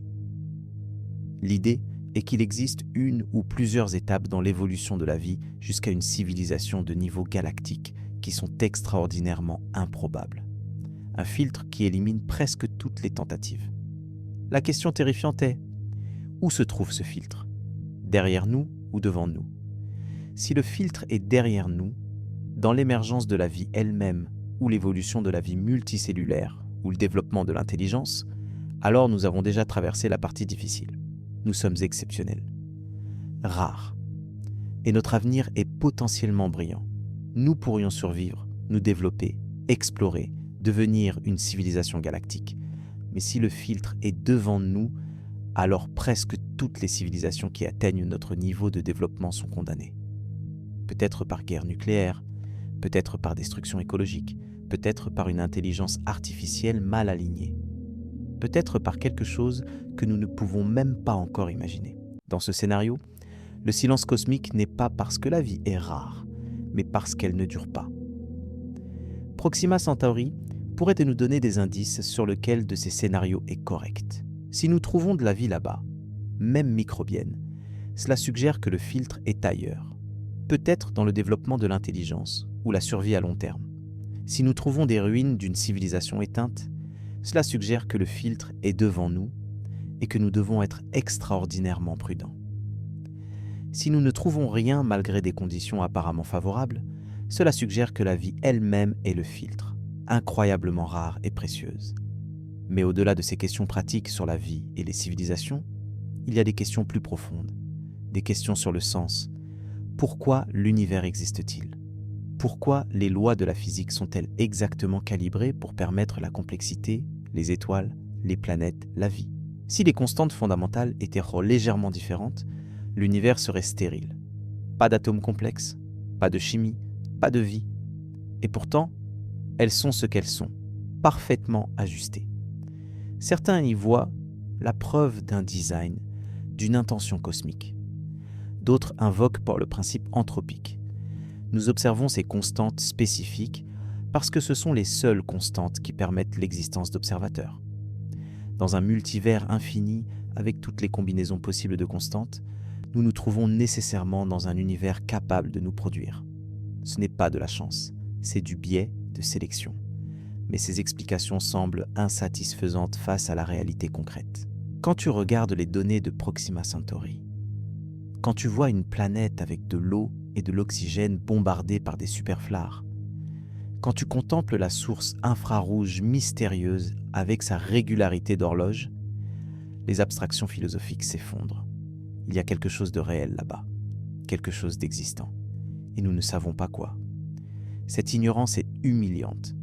L'idée est qu'il existe une ou plusieurs étapes dans l'évolution de la vie jusqu'à une civilisation de niveau galactique qui sont extraordinairement improbables. Un filtre qui élimine presque toutes les tentatives. La question terrifiante est, où se trouve ce filtre ? Derrière nous ou devant nous ? Si le filtre est derrière nous, dans l'émergence de la vie elle-même ou l'évolution de la vie multicellulaire ou le développement de l'intelligence, alors nous avons déjà traversé la partie difficile. Nous sommes exceptionnels, rares, et notre avenir est potentiellement brillant. Nous pourrions survivre, nous développer, explorer, devenir une civilisation galactique. Mais si le filtre est devant nous, alors presque toutes les civilisations qui atteignent notre niveau de développement sont condamnées. Peut-être par guerre nucléaire, peut-être par destruction écologique, peut-être par une intelligence artificielle mal alignée, peut-être par quelque chose que nous ne pouvons même pas encore imaginer. Dans ce scénario, le silence cosmique n'est pas parce que la vie est rare, mais parce qu'elle ne dure pas. Proxima Centauri pourrait nous donner des indices sur lequel de ces scénarios est correct. Si nous trouvons de la vie là-bas, même microbienne, cela suggère que le filtre est ailleurs, peut-être dans le développement de l'intelligence ou la survie à long terme. Si nous trouvons des ruines d'une civilisation éteinte, cela suggère que le filtre est devant nous et que nous devons être extraordinairement prudents. Si nous ne trouvons rien malgré des conditions apparemment favorables, cela suggère que la vie elle-même est le filtre, incroyablement rare et précieuse. Mais au-delà de ces questions pratiques sur la vie et les civilisations, il y a des questions plus profondes, des questions sur le sens. Pourquoi l'univers existe-t-il ? Pourquoi les lois de la physique sont-elles exactement calibrées pour permettre la complexité, les étoiles, les planètes, la vie ? Si les constantes fondamentales étaient légèrement différentes, l'univers serait stérile. Pas d'atomes complexes, pas de chimie, pas de vie. Et pourtant, elles sont ce qu'elles sont, parfaitement ajustées. Certains y voient la preuve d'un design, d'une intention cosmique. D'autres invoquent par le principe anthropique. Nous observons ces constantes spécifiques parce que ce sont les seules constantes qui permettent l'existence d'observateurs. Dans un multivers infini avec toutes les combinaisons possibles de constantes, nous nous trouvons nécessairement dans un univers capable de nous produire. Ce n'est pas de la chance, c'est du biais de sélection. Mais ces explications semblent insatisfaisantes face à la réalité concrète. Quand tu regardes les données de Proxima Centauri, quand tu vois une planète avec de l'eau et de l'oxygène bombardée par des superflares, quand tu contemples la source infrarouge mystérieuse avec sa régularité d'horloge, les abstractions philosophiques s'effondrent. Il y a quelque chose de réel là-bas, quelque chose d'existant, et nous ne savons pas quoi. Cette ignorance est humiliante.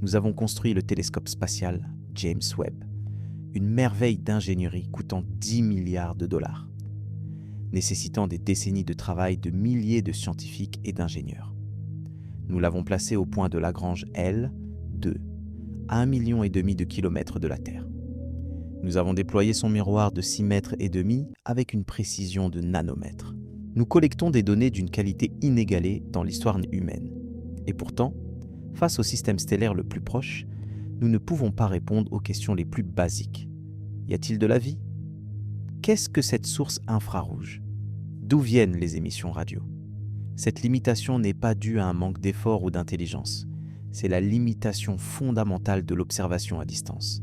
Nous avons construit le télescope spatial James Webb, une merveille d'ingénierie coûtant 10 milliards de dollars, nécessitant des décennies de travail de milliers de scientifiques et d'ingénieurs. Nous l'avons placé au point de Lagrange L, 2, à 1,5 million de kilomètres de la Terre. Nous avons déployé son miroir de 6,5 mètres avec une précision de nanomètres. Nous collectons des données d'une qualité inégalée dans l'histoire humaine. Et pourtant, face au système stellaire le plus proche, nous ne pouvons pas répondre aux questions les plus basiques. Y a-t-il de la vie ? Qu'est-ce que cette source infrarouge ? D'où viennent les émissions radio ? Cette limitation n'est pas due à un manque d'effort ou d'intelligence. C'est la limitation fondamentale de l'observation à distance.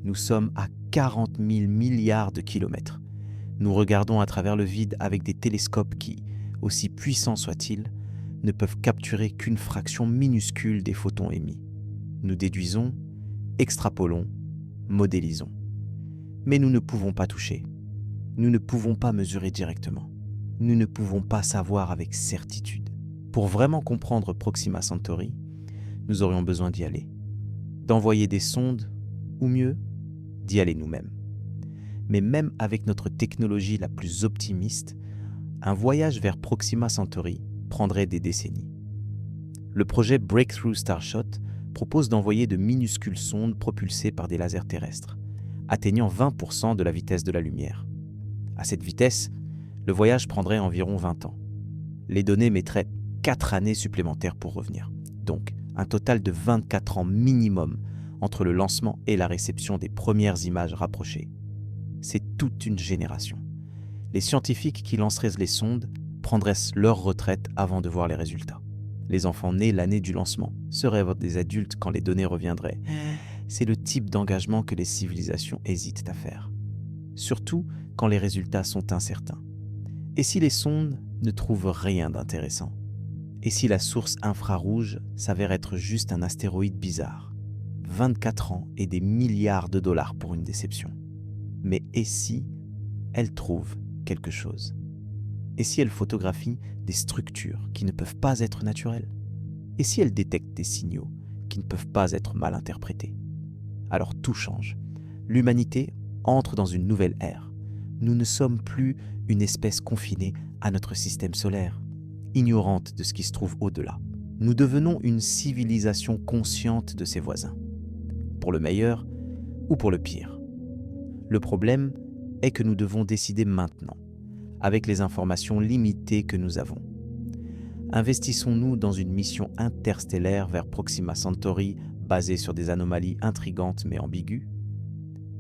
Nous sommes à 40 000 milliards de kilomètres. Nous regardons à travers le vide avec des télescopes qui, aussi puissants soient-ils, ne peuvent capturer qu'une fraction minuscule des photons émis. Nous déduisons, extrapolons, modélisons. Mais nous ne pouvons pas toucher. Nous ne pouvons pas mesurer directement. Nous ne pouvons pas savoir avec certitude. Pour vraiment comprendre Proxima Centauri, nous aurions besoin d'y aller. D'envoyer des sondes, ou mieux, d'y aller nous-mêmes. Mais même avec notre technologie la plus optimiste, un voyage vers Proxima Centauri prendrait des décennies. Le projet Breakthrough Starshot propose d'envoyer de minuscules sondes propulsées par des lasers terrestres, atteignant 20% de la vitesse de la lumière. À cette vitesse, le voyage prendrait environ 20 ans. Les données mettraient 4 années supplémentaires pour revenir. Donc, un total de 24 ans minimum entre le lancement et la réception des premières images rapprochées. C'est toute une génération. Les scientifiques qui lanceraient les sondes prendraient leur retraite avant de voir les résultats. Les enfants nés l'année du lancement seraient des adultes quand les données reviendraient. C'est le type d'engagement que les civilisations hésitent à faire. Surtout quand les résultats sont incertains. Et si les sondes ne trouvent rien d'intéressant ? Et si la source infrarouge s'avère être juste un astéroïde bizarre ? 24 ans et des milliards de dollars pour une déception. Mais et si elle trouve quelque chose ? Et si elle photographie des structures qui ne peuvent pas être naturelles ? Et si elle détecte des signaux qui ne peuvent pas être mal interprétés ? Alors tout change. L'humanité entre dans une nouvelle ère. Nous ne sommes plus une espèce confinée à notre système solaire, ignorante de ce qui se trouve au-delà. Nous devenons une civilisation consciente de ses voisins, pour le meilleur ou pour le pire. Le problème est que nous devons décider maintenant, avec les informations limitées que nous avons. Investissons-nous dans une mission interstellaire vers Proxima Centauri basée sur des anomalies intrigantes mais ambiguës ?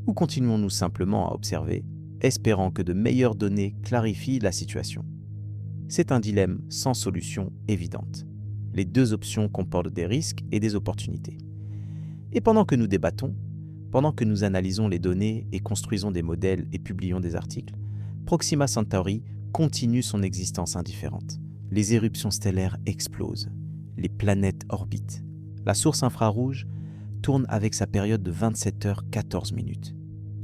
Ou continuons-nous simplement à observer, espérant que de meilleures données clarifient la situation? C'est un dilemme sans solution évidente. Les deux options comportent des risques et des opportunités. Et pendant que nous débattons, pendant que nous analysons les données et construisons des modèles et publions des articles, Proxima Centauri continue son existence indifférente. Les éruptions stellaires explosent, les planètes orbitent. La source infrarouge tourne avec sa période de 27h14.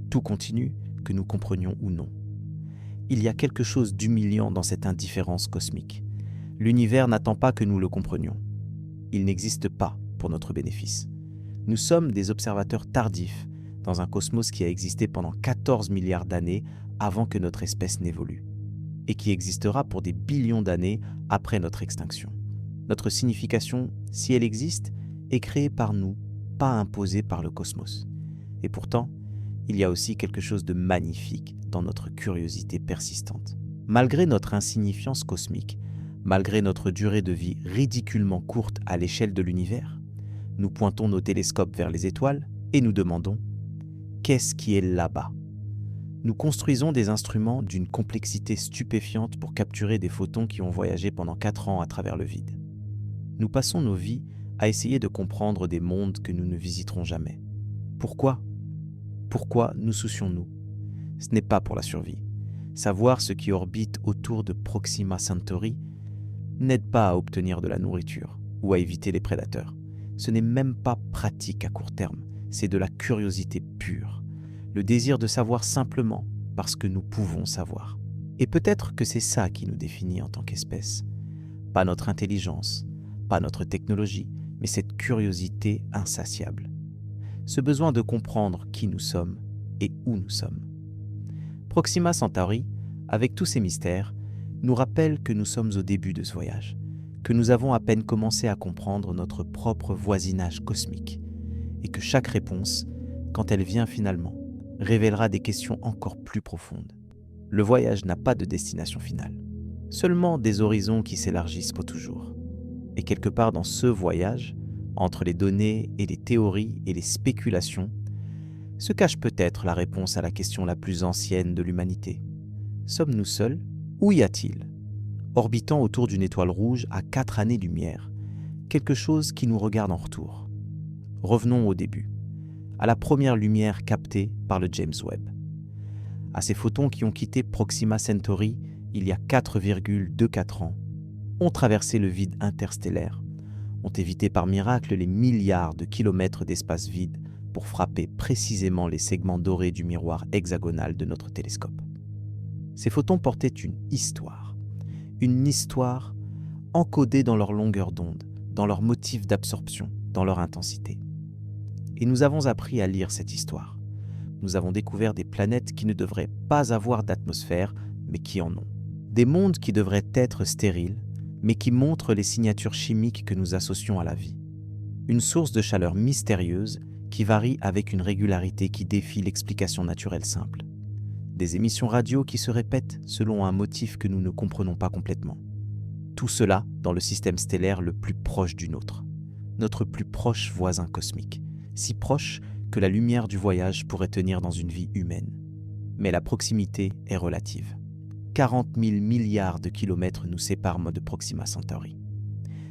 Tout continue, que nous comprenions ou non. Il y a quelque chose d'humiliant dans cette indifférence cosmique. L'univers n'attend pas que nous le comprenions. Il n'existe pas pour notre bénéfice. Nous sommes des observateurs tardifs dans un cosmos qui a existé pendant 14 milliards d'années avant que notre espèce n'évolue, et qui existera pour des billions d'années après notre extinction. Notre signification, si elle existe, est créée par nous, pas imposée par le cosmos. Et pourtant, il y a aussi quelque chose de magnifique dans notre curiosité persistante. Malgré notre insignifiance cosmique, malgré notre durée de vie ridiculement courte à l'échelle de l'univers, nous pointons nos télescopes vers les étoiles et nous demandons « Qu'est-ce qui est là-bas ?» Nous construisons des instruments d'une complexité stupéfiante pour capturer des photons qui ont voyagé pendant 4 ans à travers le vide. Nous passons nos vies à essayer de comprendre des mondes que nous ne visiterons jamais. Pourquoi ? Pourquoi nous soucions-nous ? Ce n'est pas pour la survie. Savoir ce qui orbite autour de Proxima Centauri n'aide pas à obtenir de la nourriture ou à éviter les prédateurs. Ce n'est même pas pratique à court terme, c'est de la curiosité pure. Le désir de savoir simplement parce que nous pouvons savoir. Et peut-être que c'est ça qui nous définit en tant qu'espèce. Pas notre intelligence, pas notre technologie, mais cette curiosité insatiable. Ce besoin de comprendre qui nous sommes et où nous sommes. Proxima Centauri, avec tous ses mystères, nous rappelle que nous sommes au début de ce voyage, que nous avons à peine commencé à comprendre notre propre voisinage cosmique, et que chaque réponse, quand elle vient finalement, révélera des questions encore plus profondes. Le voyage n'a pas de destination finale, seulement des horizons qui s'élargissent pour toujours. Et quelque part dans ce voyage, entre les données et les théories et les spéculations, se cache peut-être la réponse à la question la plus ancienne de l'humanité. Sommes-nous seuls ? Où y a-t-il, orbitant autour d'une étoile rouge à 4 années-lumière, quelque chose qui nous regarde en retour? Revenons au début, à la première lumière captée par le James Webb. À ces photons qui ont quitté Proxima Centauri il y a 4,24 ans, ont traversé le vide interstellaire, ont évité par miracle les milliards de kilomètres d'espace vide pour frapper précisément les segments dorés du miroir hexagonal de notre télescope. Ces photons portaient une histoire encodée dans leur longueur d'onde, dans leur motif d'absorption, dans leur intensité. Et nous avons appris à lire cette histoire. Nous avons découvert des planètes qui ne devraient pas avoir d'atmosphère, mais qui en ont. Des mondes qui devraient être stériles, mais qui montrent les signatures chimiques que nous associons à la vie. Une source de chaleur mystérieuse qui varie avec une régularité qui défie l'explication naturelle simple. Des émissions radio qui se répètent selon un motif que nous ne comprenons pas complètement. Tout cela dans le système stellaire le plus proche du nôtre, notre plus proche voisin cosmique, si proche que la lumière du voyage pourrait tenir dans une vie humaine. Mais la proximité est relative. 40 000 milliards de kilomètres nous séparent de Proxima Centauri.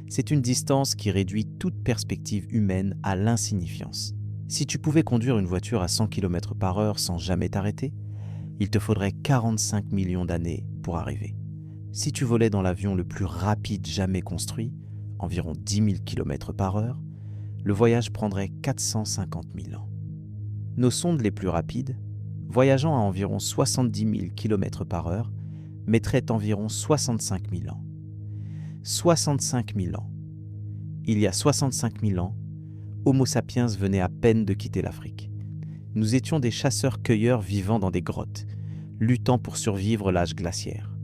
C'est une distance qui réduit toute perspective humaine à l'insignifiance. Si tu pouvais conduire une voiture à 100 km/h sans jamais t'arrêter, il te faudrait 45 millions d'années pour arriver. Si tu volais dans l'avion le plus rapide jamais construit, environ 10 000 km/h, le voyage prendrait 450 000 ans. Nos sondes les plus rapides, voyageant à environ 70 000 km/h, mettraient environ 65 000 ans. 65 000 ans. Il y a 65 000 ans, Homo sapiens venait à peine de quitter l'Afrique. Nous étions des chasseurs-cueilleurs vivant dans des grottes, luttant pour survivre l'âge glaciaire.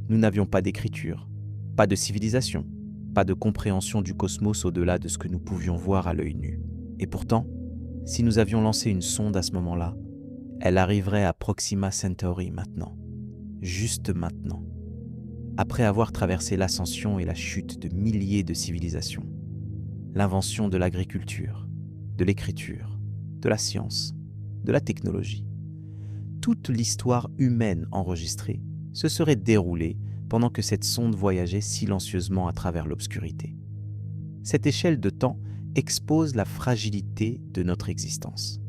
Nous n'avions pas d'écriture, pas de civilisation, pas de compréhension du cosmos au-delà de ce que nous pouvions voir à l'œil nu. Et pourtant, si nous avions lancé une sonde à ce moment-là, elle arriverait à Proxima Centauri maintenant. Juste maintenant. Après avoir traversé l'ascension et la chute de milliers de civilisations. L'invention de l'agriculture, de l'écriture, de la science, de la technologie. Toute l'histoire humaine enregistrée se serait déroulée pendant que cette sonde voyageait silencieusement à travers l'obscurité. Cette échelle de temps expose la fragilité de notre existence.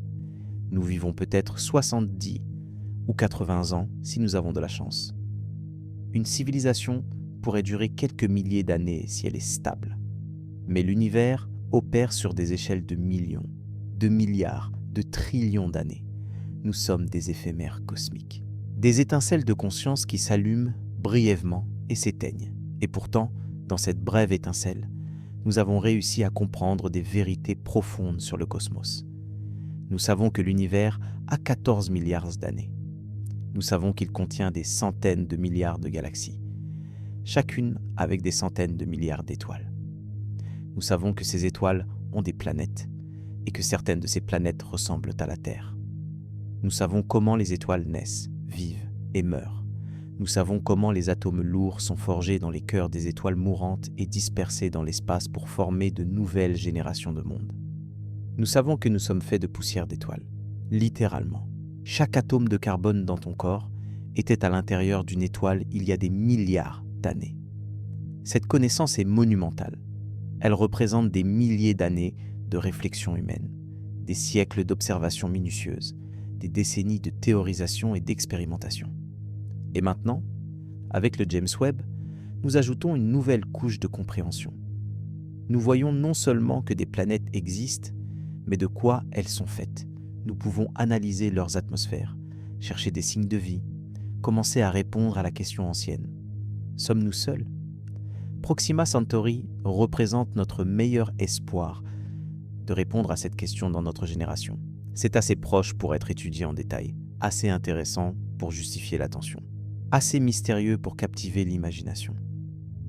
Nous vivons peut-être 70 ou 80 ans si nous avons de la chance. Une civilisation pourrait durer quelques milliers d'années si elle est stable. Mais l'univers opère sur des échelles de millions, de milliards, de trillions d'années. Nous sommes des éphémères cosmiques. Des étincelles de conscience qui s'allument brièvement et s'éteignent. Et pourtant, dans cette brève étincelle, nous avons réussi à comprendre des vérités profondes sur le cosmos. Nous savons que l'univers a 14 milliards d'années. Nous savons qu'il contient des centaines de milliards de galaxies, chacune avec des centaines de milliards d'étoiles. Nous savons que ces étoiles ont des planètes et que certaines de ces planètes ressemblent à la Terre. Nous savons comment les étoiles naissent, vivent et meurent. Nous savons comment les atomes lourds sont forgés dans les cœurs des étoiles mourantes et dispersés dans l'espace pour former de nouvelles générations de mondes. Nous savons que nous sommes faits de poussière d'étoiles, littéralement. Chaque atome de carbone dans ton corps était à l'intérieur d'une étoile il y a des milliards d'années. Cette connaissance est monumentale. Elle représente des milliers d'années de réflexion humaine, des siècles d'observations minutieuses, des décennies de théorisation et d'expérimentation. Et maintenant, avec le James Webb, nous ajoutons une nouvelle couche de compréhension. Nous voyons non seulement que des planètes existent, mais de quoi elles sont faites. Nous pouvons analyser leurs atmosphères, chercher des signes de vie, commencer à répondre à la question ancienne. Sommes-nous seuls ? Proxima Centauri représente notre meilleur espoir de répondre à cette question dans notre génération. C'est assez proche pour être étudié en détail, assez intéressant pour justifier l'attention, assez mystérieux pour captiver l'imagination.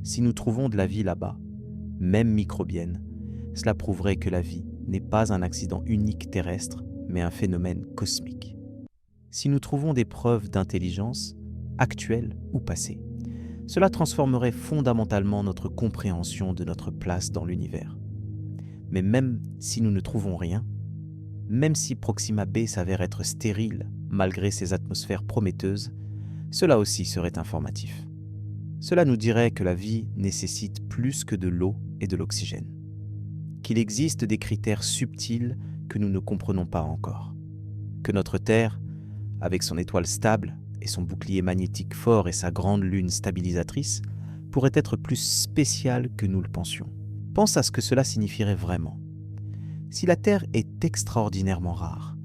Si nous trouvons de la vie là-bas, même microbienne, cela prouverait que la vie n'est pas un accident unique terrestre, mais un phénomène cosmique. Si nous trouvons des preuves d'intelligence, actuelle ou passée, cela transformerait fondamentalement notre compréhension de notre place dans l'univers. Mais même si nous ne trouvons rien, même si Proxima b s'avère être stérile malgré ses atmosphères prometteuses, cela aussi serait informatif. Cela nous dirait que la vie nécessite plus que de l'eau et de l'oxygène, qu'il existe des critères subtils que nous ne comprenons pas encore, que notre Terre, avec son étoile stable et son bouclier magnétique fort et sa grande lune stabilisatrice, pourrait être plus spéciale que nous le pensions. Pense à ce que cela signifierait vraiment. Si la Terre est extraordinairement rare,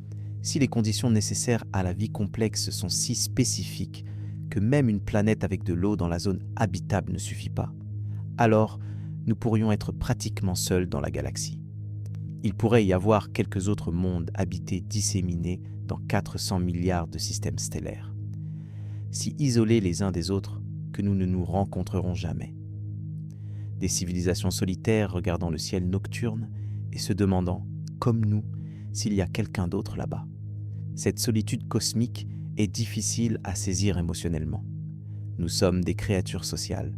si les conditions nécessaires à la vie complexe sont si spécifiques que même une planète avec de l'eau dans la zone habitable ne suffit pas, alors nous pourrions être pratiquement seuls dans la galaxie. Il pourrait y avoir quelques autres mondes habités disséminés dans 400 milliards de systèmes stellaires, si isolés les uns des autres que nous ne nous rencontrerons jamais. Des civilisations solitaires regardant le ciel nocturne et se demandant, comme nous, s'il y a quelqu'un d'autre là-bas. Cette solitude cosmique est difficile à saisir émotionnellement. Nous sommes des créatures sociales.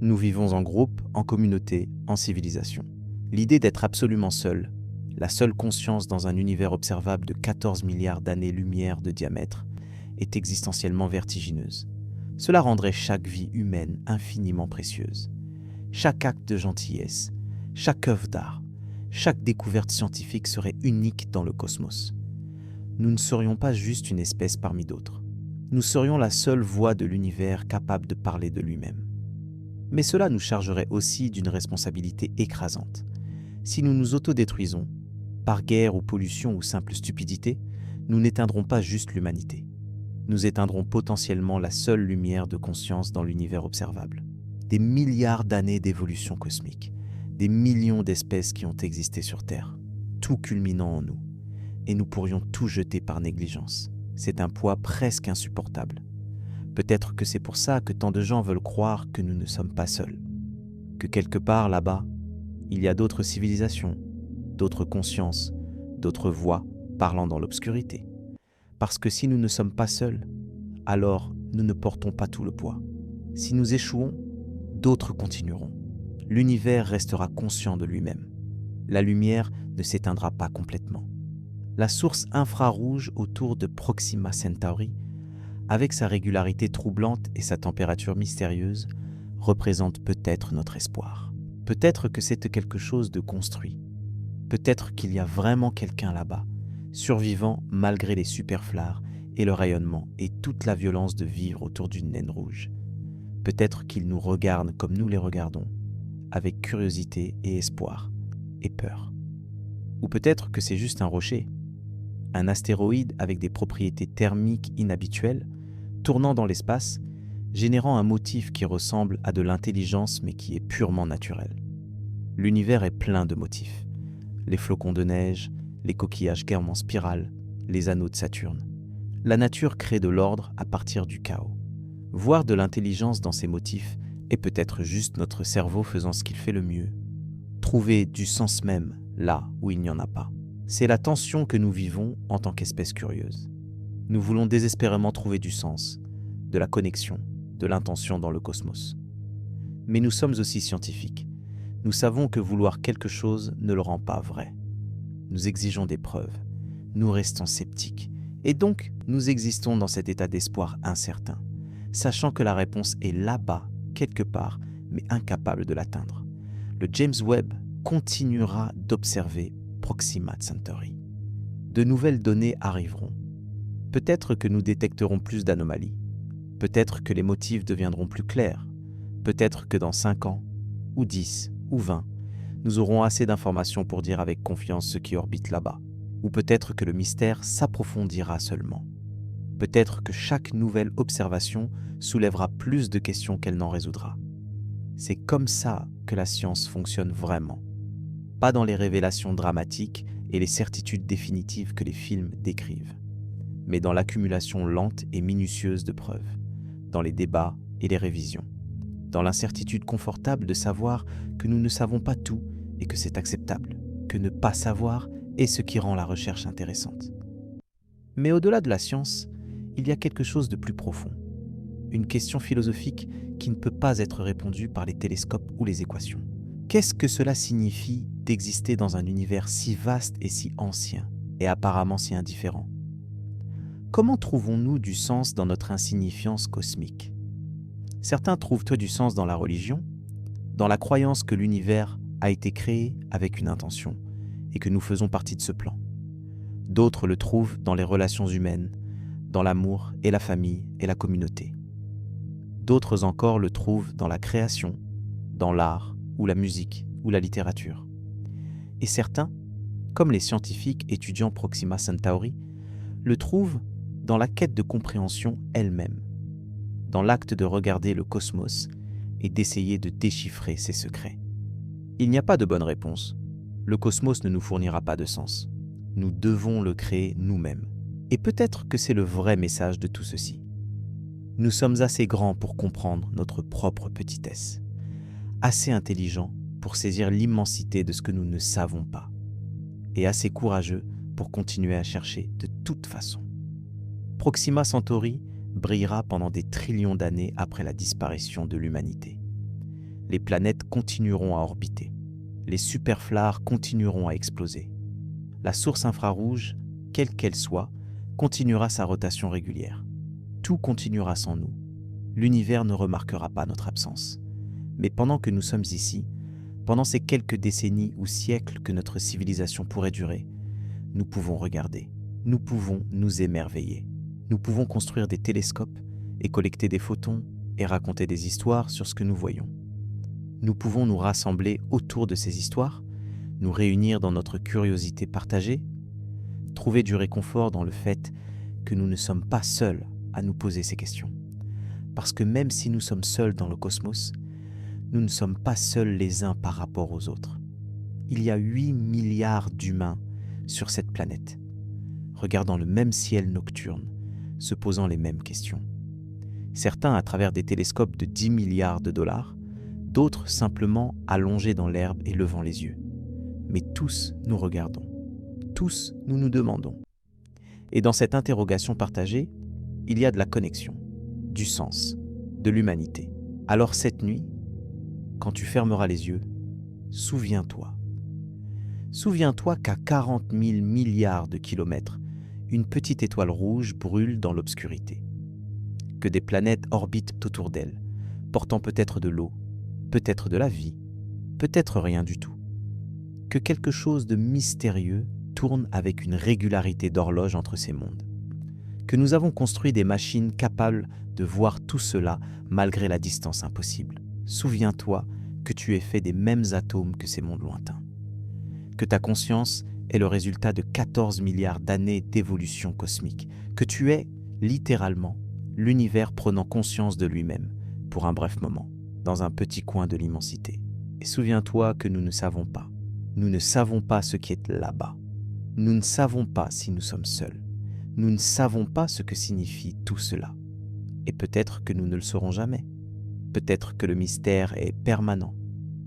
Nous vivons en groupe, en communauté, en civilisation. L'idée d'être absolument seul, la seule conscience dans un univers observable de 14 milliards d'années-lumière de diamètre, est existentiellement vertigineuse. Cela rendrait chaque vie humaine infiniment précieuse. Chaque acte de gentillesse, chaque œuvre d'art, chaque découverte scientifique serait unique dans le cosmos. Nous ne serions pas juste une espèce parmi d'autres. Nous serions la seule voix de l'univers capable de parler de lui-même. Mais cela nous chargerait aussi d'une responsabilité écrasante. Si nous nous autodétruisons, par guerre ou pollution ou simple stupidité, nous n'éteindrons pas juste l'humanité. Nous éteindrons potentiellement la seule lumière de conscience dans l'univers observable. Des milliards d'années d'évolution cosmique, des millions d'espèces qui ont existé sur Terre, tout culminant en nous. Et nous pourrions tout jeter par négligence. C'est un poids presque insupportable. Peut-être que c'est pour ça que tant de gens veulent croire que nous ne sommes pas seuls. Que quelque part là-bas, il y a d'autres civilisations, d'autres consciences, d'autres voix parlant dans l'obscurité. Parce que si nous ne sommes pas seuls, alors nous ne portons pas tout le poids. Si nous échouons, d'autres continueront. L'univers restera conscient de lui-même. La lumière ne s'éteindra pas complètement. La source infrarouge autour de Proxima Centauri, avec sa régularité troublante et sa température mystérieuse, représente peut-être notre espoir. Peut-être que c'est quelque chose de construit. Peut-être qu'il y a vraiment quelqu'un là-bas, survivant malgré les superflares et le rayonnement et toute la violence de vivre autour d'une naine rouge. Peut-être qu'il nous regarde comme nous les regardons, avec curiosité et espoir, et peur. Ou peut-être que c'est juste un rocher, un astéroïde avec des propriétés thermiques inhabituelles, tournant dans l'espace, générant un motif qui ressemble à de l'intelligence mais qui est purement naturel. L'univers est plein de motifs. Les flocons de neige, les coquillages gammés en spirale, les anneaux de Saturne. La nature crée de l'ordre à partir du chaos. Voir de l'intelligence dans ces motifs est peut-être juste notre cerveau faisant ce qu'il fait le mieux. Trouver du sens même là où il n'y en a pas. C'est la tension que nous vivons en tant qu'espèce curieuse. Nous voulons désespérément trouver du sens, de la connexion, de l'intention dans le cosmos. Mais nous sommes aussi scientifiques. Nous savons que vouloir quelque chose ne le rend pas vrai. Nous exigeons des preuves. Nous restons sceptiques. Et donc, nous existons dans cet état d'espoir incertain, sachant que la réponse est là-bas, quelque part, mais incapable de l'atteindre. Le James Webb continuera d'observer Proxima Centauri. De nouvelles données arriveront. Peut-être que nous détecterons plus d'anomalies. Peut-être que les motifs deviendront plus clairs. Peut-être que dans 5 ans, ou 10, ou 20, nous aurons assez d'informations pour dire avec confiance ce qui orbite là-bas. Ou peut-être que le mystère s'approfondira seulement. Peut-être que chaque nouvelle observation soulèvera plus de questions qu'elle n'en résoudra. C'est comme ça que la science fonctionne vraiment. Pas dans les révélations dramatiques et les certitudes définitives que les films décrivent, mais dans l'accumulation lente et minutieuse de preuves, dans les débats et les révisions, dans l'incertitude confortable de savoir que nous ne savons pas tout et que c'est acceptable, que ne pas savoir est ce qui rend la recherche intéressante. Mais au-delà de la science, il y a quelque chose de plus profond, une question philosophique qui ne peut pas être répondue par les télescopes ou les équations. Qu'est-ce que cela signifie d'exister dans un univers si vaste et si ancien, et apparemment si indifférent? Comment trouvons-nous du sens dans notre insignifiance cosmique? Certains trouvent du sens dans la religion, dans la croyance que l'univers a été créé avec une intention, et que nous faisons partie de ce plan. D'autres le trouvent dans les relations humaines, dans l'amour et la famille et la communauté. D'autres encore le trouvent dans la création, dans l'art ou la musique ou la littérature. Et certains, comme les scientifiques étudiant Proxima Centauri, le trouvent dans la quête de compréhension elle-même, dans l'acte de regarder le cosmos et d'essayer de déchiffrer ses secrets. Il n'y a pas de bonne réponse. Le cosmos ne nous fournira pas de sens. Nous devons le créer nous-mêmes. Et peut-être que c'est le vrai message de tout ceci. Nous sommes assez grands pour comprendre notre propre petitesse, assez intelligents pour saisir l'immensité de ce que nous ne savons pas, et assez courageux pour continuer à chercher de toute façon. Proxima Centauri brillera pendant des trillions d'années après la disparition de l'humanité. Les planètes continueront à orbiter. Les superflares continueront à exploser. La source infrarouge, quelle qu'elle soit, continuera sa rotation régulière. Tout continuera sans nous. L'univers ne remarquera pas notre absence. Mais pendant que nous sommes ici, pendant ces quelques décennies ou siècles que notre civilisation pourrait durer, nous pouvons regarder, nous pouvons nous émerveiller. Nous pouvons construire des télescopes et collecter des photons et raconter des histoires sur ce que nous voyons. Nous pouvons nous rassembler autour de ces histoires, nous réunir dans notre curiosité partagée, trouver du réconfort dans le fait que nous ne sommes pas seuls à nous poser ces questions. Parce que même si nous sommes seuls dans le cosmos, nous ne sommes pas seuls les uns par rapport aux autres. Il y a 8 milliards d'humains sur cette planète, regardant le même ciel nocturne, se posant les mêmes questions. Certains à travers des télescopes de 10 milliards de dollars, d'autres simplement allongés dans l'herbe et levant les yeux. Mais tous nous regardons, tous nous nous demandons. Et dans cette interrogation partagée, il y a de la connexion, du sens, de l'humanité. Alors cette nuit, quand tu fermeras les yeux, souviens-toi. Souviens-toi qu'à 40 000 milliards de kilomètres, une petite étoile rouge brûle dans l'obscurité. Que des planètes orbitent autour d'elle, portant peut-être de l'eau, peut-être de la vie, peut-être rien du tout. Que quelque chose de mystérieux tourne avec une régularité d'horloge entre ces mondes. Que nous avons construit des machines capables de voir tout cela malgré la distance impossible. Souviens-toi que tu es fait des mêmes atomes que ces mondes lointains. Que ta conscience est le résultat de 14 milliards d'années d'évolution cosmique. Que tu es, littéralement, l'univers prenant conscience de lui-même, pour un bref moment, dans un petit coin de l'immensité. Et souviens-toi que nous ne savons pas. Nous ne savons pas ce qui est là-bas. Nous ne savons pas si nous sommes seuls. Nous ne savons pas ce que signifie tout cela. Et peut-être que nous ne le saurons jamais. Peut-être que le mystère est permanent.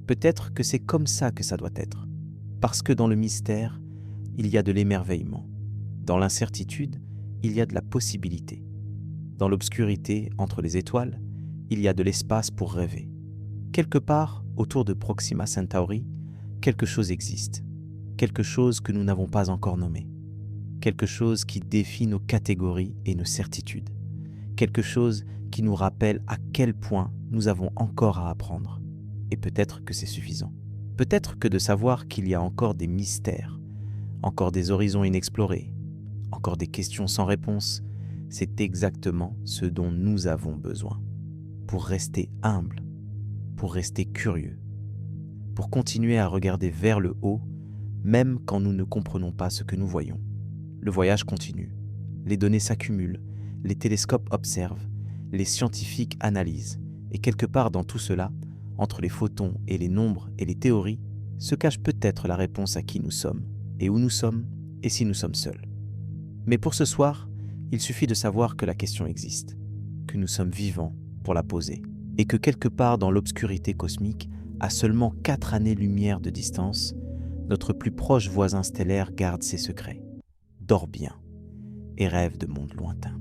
Peut-être que c'est comme ça que ça doit être. Parce que dans le mystère, il y a de l'émerveillement. Dans l'incertitude, il y a de la possibilité. Dans l'obscurité, entre les étoiles, il y a de l'espace pour rêver. Quelque part, autour de Proxima Centauri, quelque chose existe. Quelque chose que nous n'avons pas encore nommé. Quelque chose qui défie nos catégories et nos certitudes. Quelque chose qui nous rappelle à quel point nous avons encore à apprendre. Et peut-être que c'est suffisant. Peut-être que de savoir qu'il y a encore des mystères, encore des horizons inexplorés, encore des questions sans réponse, c'est exactement ce dont nous avons besoin. Pour rester humble, pour rester curieux, pour continuer à regarder vers le haut, même quand nous ne comprenons pas ce que nous voyons. Le voyage continue, les données s'accumulent, les télescopes observent, les scientifiques analysent, et quelque part dans tout cela, entre les photons et les nombres et les théories, se cache peut-être la réponse à qui nous sommes, et où nous sommes, et si nous sommes seuls. Mais pour ce soir, il suffit de savoir que la question existe, que nous sommes vivants pour la poser, et que quelque part dans l'obscurité cosmique, à seulement 4 années-lumière de distance, notre plus proche voisin stellaire garde ses secrets, dort bien et rêve de mondes lointains.